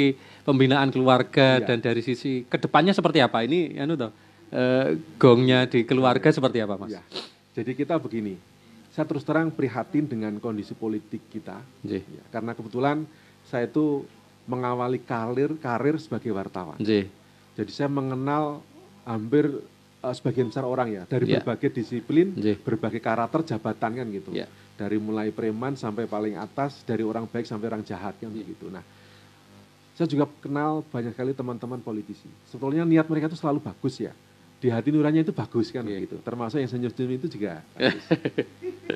pembinaan keluarga Iya. dan dari sisi kedepannya seperti apa? Ini anu toh. Gongnya di keluarga seperti apa, Mas? Ya. Jadi kita begini. Saya terus terang prihatin dengan kondisi politik kita. Nggih. Ya, karena kebetulan saya itu mengawali karir sebagai wartawan. Nggih. Jadi saya mengenal hampir sebagian besar orang ya dari Ya. berbagai disiplin, Nggih. berbagai karakter jabatan kan gitu. Ya. Dari mulai preman sampai paling atas, dari orang baik sampai orang jahat kan begitu. Nah, saya juga kenal banyak kali teman-teman politisi. Sebetulnya niat mereka itu selalu bagus ya. Di hati nuraninya itu bagus kan begitu. Termasuk yang senyum-senyum itu juga bagus.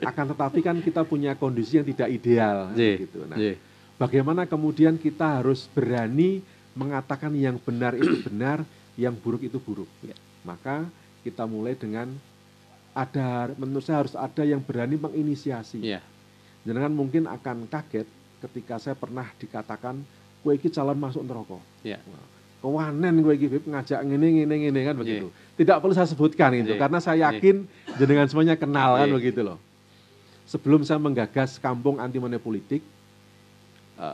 Akan tetapi kan kita punya kondisi yang tidak ideal kan Nggih. begitu. Nah, Nggih. bagaimana kemudian kita harus berani mengatakan yang benar itu benar, yang buruk itu buruk. Ya. Maka kita mulai dengan menurut saya harus ada yang berani menginisiasi. Iya. Jangan mungkin akan kaget ketika saya pernah dikatakan kowe iki calon masuk neraka. Iya. Kewanen kowe iki Bib, ngajak ngene kan begitu. Tidak perlu saya sebutkan itu karena saya yakin jenengan semuanya kenal kan begitu loh. Sebelum saya menggagas kampung anti money politik,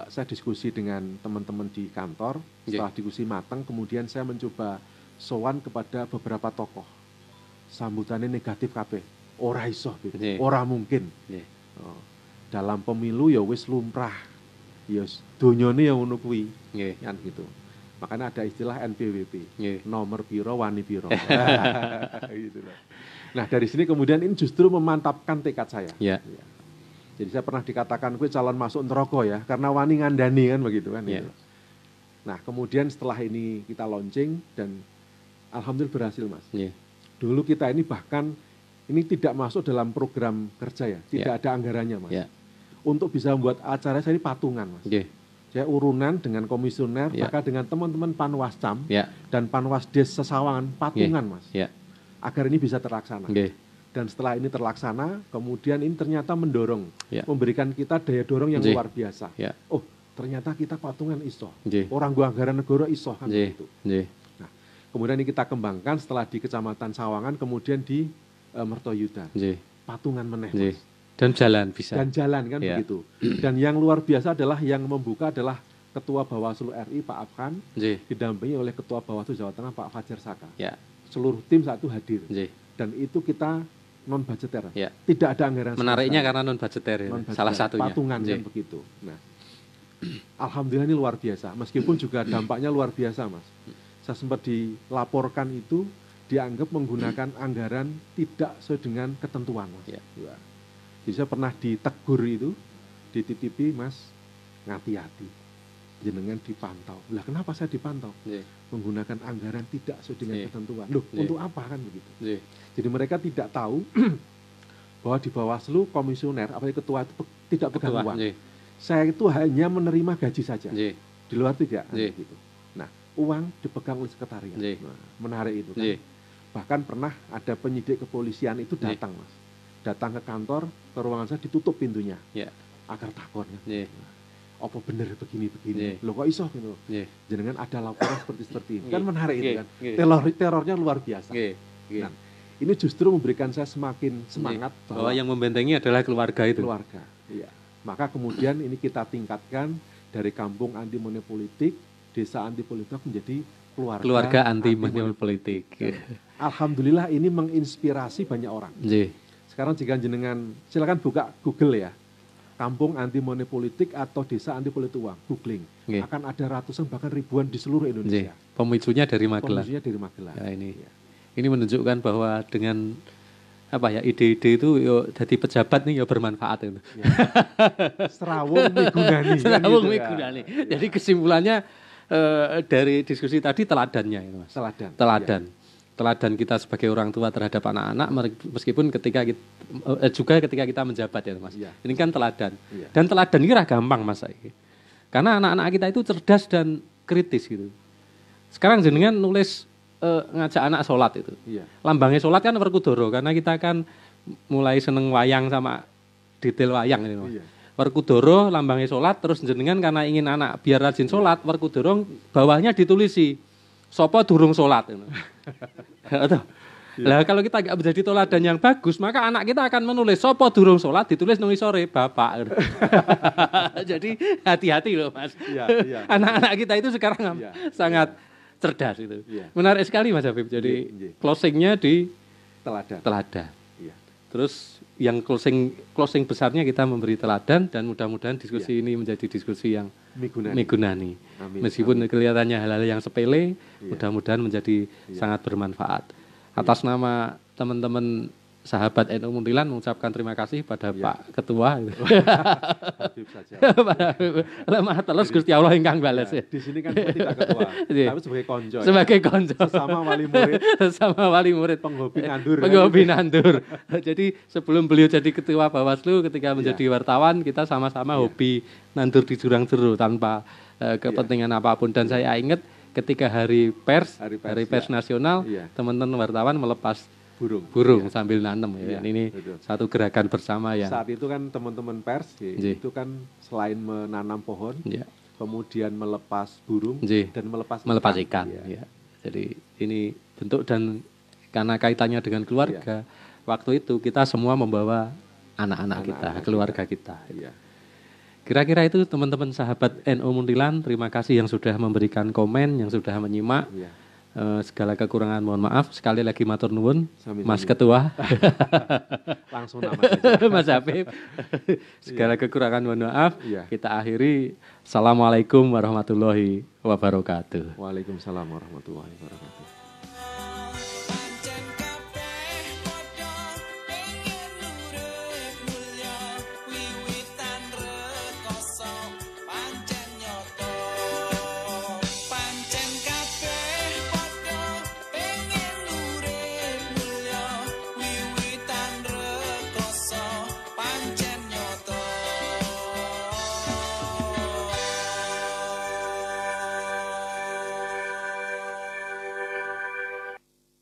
saya diskusi dengan teman-teman di kantor. Setelah diskusi matang, kemudian saya mencoba sowan kepada beberapa tokoh. Sambutannya negatif kabeh. Ora iso, ora mungkin. Dalam pemilu ya wis lumrah. Ya donyane ya ngono kuwi. Kan gitu. Makanya ada istilah NPWP. Nomor piro wani piro. Gitu loh. Nah, dari sini kemudian ini justru memantapkan tekad saya. Ya. Jadi saya pernah dikatakan gue calon masuk neraka ya, karena wani ngandani kan begitu kan. Yeah. Gitu. Nah kemudian setelah ini kita launching dan alhamdulillah berhasil Mas. Yeah. Dulu kita ini bahkan ini tidak masuk dalam program kerja ya, tidak ada anggarannya Mas. Yeah. Untuk bisa membuat acara saya ini patungan Mas. Yeah. Saya urunan dengan komisioner, Yeah. maka dengan teman-teman Panwascam Yeah. dan Panwasdes Sesawangan patungan Mas. Yeah. Agar ini bisa terlaksana. Yeah. Dan setelah ini terlaksana, kemudian ini ternyata mendorong, Ya. memberikan kita daya dorong yang Nggih. luar biasa. Ya. Oh, ternyata kita patungan iso. Nggih. Orang gua anggaran negara iso kan Nggih. gitu. Nggih. Nah, kemudian ini kita kembangkan setelah di Kecamatan Sawangan, kemudian di Mertoyudan. Nggih. Patungan meneh. Nggih. Mas. Dan jalan bisa. Dan jalan kan Ya. begitu. Dan yang luar biasa adalah yang membuka adalah Ketua Bawaslu RI Pak Afkan, Nggih. didampingi oleh Ketua Bawaslu Jawa Tengah Pak Fajar Saka. Ya. Seluruh tim satu hadir. Nggih. Dan itu kita non budgeter. Ya. Tidak ada anggaran sama Menariknya sekali. karena non budgeter ya. Non-budgeter, Salah satunya. patungan Nggih. kan begitu. Nah, alhamdulillah ini luar biasa. Meskipun juga dampaknya luar biasa, Mas. Saya sempat dilaporkan itu dianggap menggunakan anggaran tidak sesuai dengan ketentuan, Mas. Ya. Ya. Jadi saya pernah ditegur itu, dititipi, Mas, hati-hati. Jenengan dipantau. Lah kenapa saya dipantau? Nggih. Menggunakan anggaran tidak sesuai dengan Iya. ketentuan. Loh, Iya. untuk apa kan begitu? Nggih. Jadi mereka tidak tahu bahwa di Bawaslu komisioner apalagi ketua itu tidak pegang Ketua. uang. Nggih. Saya itu hanya menerima gaji saja. Nggih. Di luar tidak kan Iya. begitu. Nah, uang dipegang oleh sekretariat. Iya. Nah, menarik itu kan. Nggih. Bahkan pernah ada penyidik kepolisian itu Iya. datang, Mas. Datang ke kantor, ke ruangan saya ditutup pintunya. Ya. Agar takut kan. Nggih. Apa bener begini-begini? Iya. Loh kok iso gitu. Nggih. Jenengan ada laporan seperti ini. Nggih. Kan menarik itu Nggih. kan. Nggih. Terornya luar biasa. Nggih. Nggih. Nah, ini justru memberikan saya semakin semangat bahwa yang membentengi adalah keluarga itu. keluarga. Iya. Maka kemudian ini kita tingkatkan dari kampung anti money politik, desa anti politik menjadi Keluarga anti money politik. Alhamdulillah ini menginspirasi banyak orang. Nggih. Sekarang jika jenengan silakan buka Google ya. Kampung anti money politik atau desa anti politik uang, googling. Nggih. Akan ada ratusan bahkan ribuan di seluruh Nggih. Indonesia. Pemicunya dari Magelang. Kondisinya dari Magelang. Ya, ini. Iya. Ini menunjukkan bahwa dengan apa ya ide-ide itu yo jadi pejabat nih yo bermanfaat itu. Ya. Serawung migunani. Serawung gitu ya. migunani. Jadi kesimpulannya dari diskusi tadi teladannya itu Mas. Teladan. Teladan. Teladan kita sebagai orang tua terhadap anak-anak meskipun ketika kita, juga ketika kita menjabat ya Mas. Ya. Ini kan teladan. Ya. Dan teladan ini gampang Mas saiki. Karena anak-anak kita itu cerdas dan kritis gitu. Sekarang jenengan nulis ngajak anak sholat itu. Iya. Lambangnya sholat kan Werkudara karena kita kan mulai seneng wayang sama detail wayang ini Mas. Iya. Werkudara lambangnya sholat terus jenengan karena ingin anak biar rajin sholat Werkudara bawahnya ditulisi sapa durung sholat. Lah kalau kita nggak menjadi teladan yang bagus maka anak kita akan menulis sapa durung sholat ditulis nang sore bapak. Jadi hati-hati loh Mas. Iya, iya. Anak-anak kita itu sekarang Iya, sangat cerdas itu. Iya. Menarik sekali Mas Habib. Jadi Iya, iya. closingnya di Teladan. teladan. Iya. Terus yang closing besarnya kita memberi teladan dan mudah-mudahan diskusi ini menjadi diskusi yang Migunani. migunani. Amin. Meskipun kelihatannya hal-hal yang sepele, Iya. mudah-mudahan menjadi sangat bermanfaat. Atas nama teman-teman sahabat NU Muntilan mengucapkan terima kasih pada Iya. Pak Ketua. Habib saja. Lemah terus Gusti Allah ingkang bales. Ya, di sini kan kita tidak ketua, Iya. tapi sebagai konco. Ya. Sebagai konco. Sesama wali murid, Sama wali murid. penghobi nandur. Penghobi nandur. Jadi sebelum beliau jadi ketua Bawaslu ketika menjadi wartawan kita sama-sama hobi nandur di jurang jeru tanpa kepentingan apapun dan saya ingat ketika hari pers nasional Iya. teman-teman wartawan melepas burung. burung sambil nanem Iya, ya. Ini betul. satu gerakan bersama yang Saat itu kan teman-teman pers Iya. itu kan selain menanam pohon, ya, kemudian melepas burung Iya. dan melepas ikan. Iya. Ya. Jadi ini bentuk dan karena kaitannya dengan keluarga, waktu itu kita semua membawa anak-anak kita, keluarga kita. Iya. Kira-kira itu teman-teman sahabat NU Muntilan, terima kasih yang sudah memberikan komen, yang sudah menyimak. Iya. Segala kekurangan mohon maaf. Sekali lagi matur nuwun, Sami-sami. Mas Ketua, Langsung nama saja. Mas Habib. Segala kekurangan mohon maaf. Iya. Kita akhiri. Assalamualaikum warahmatullahi wabarakatuh. Waalaikumsalam warahmatullahi wabarakatuh.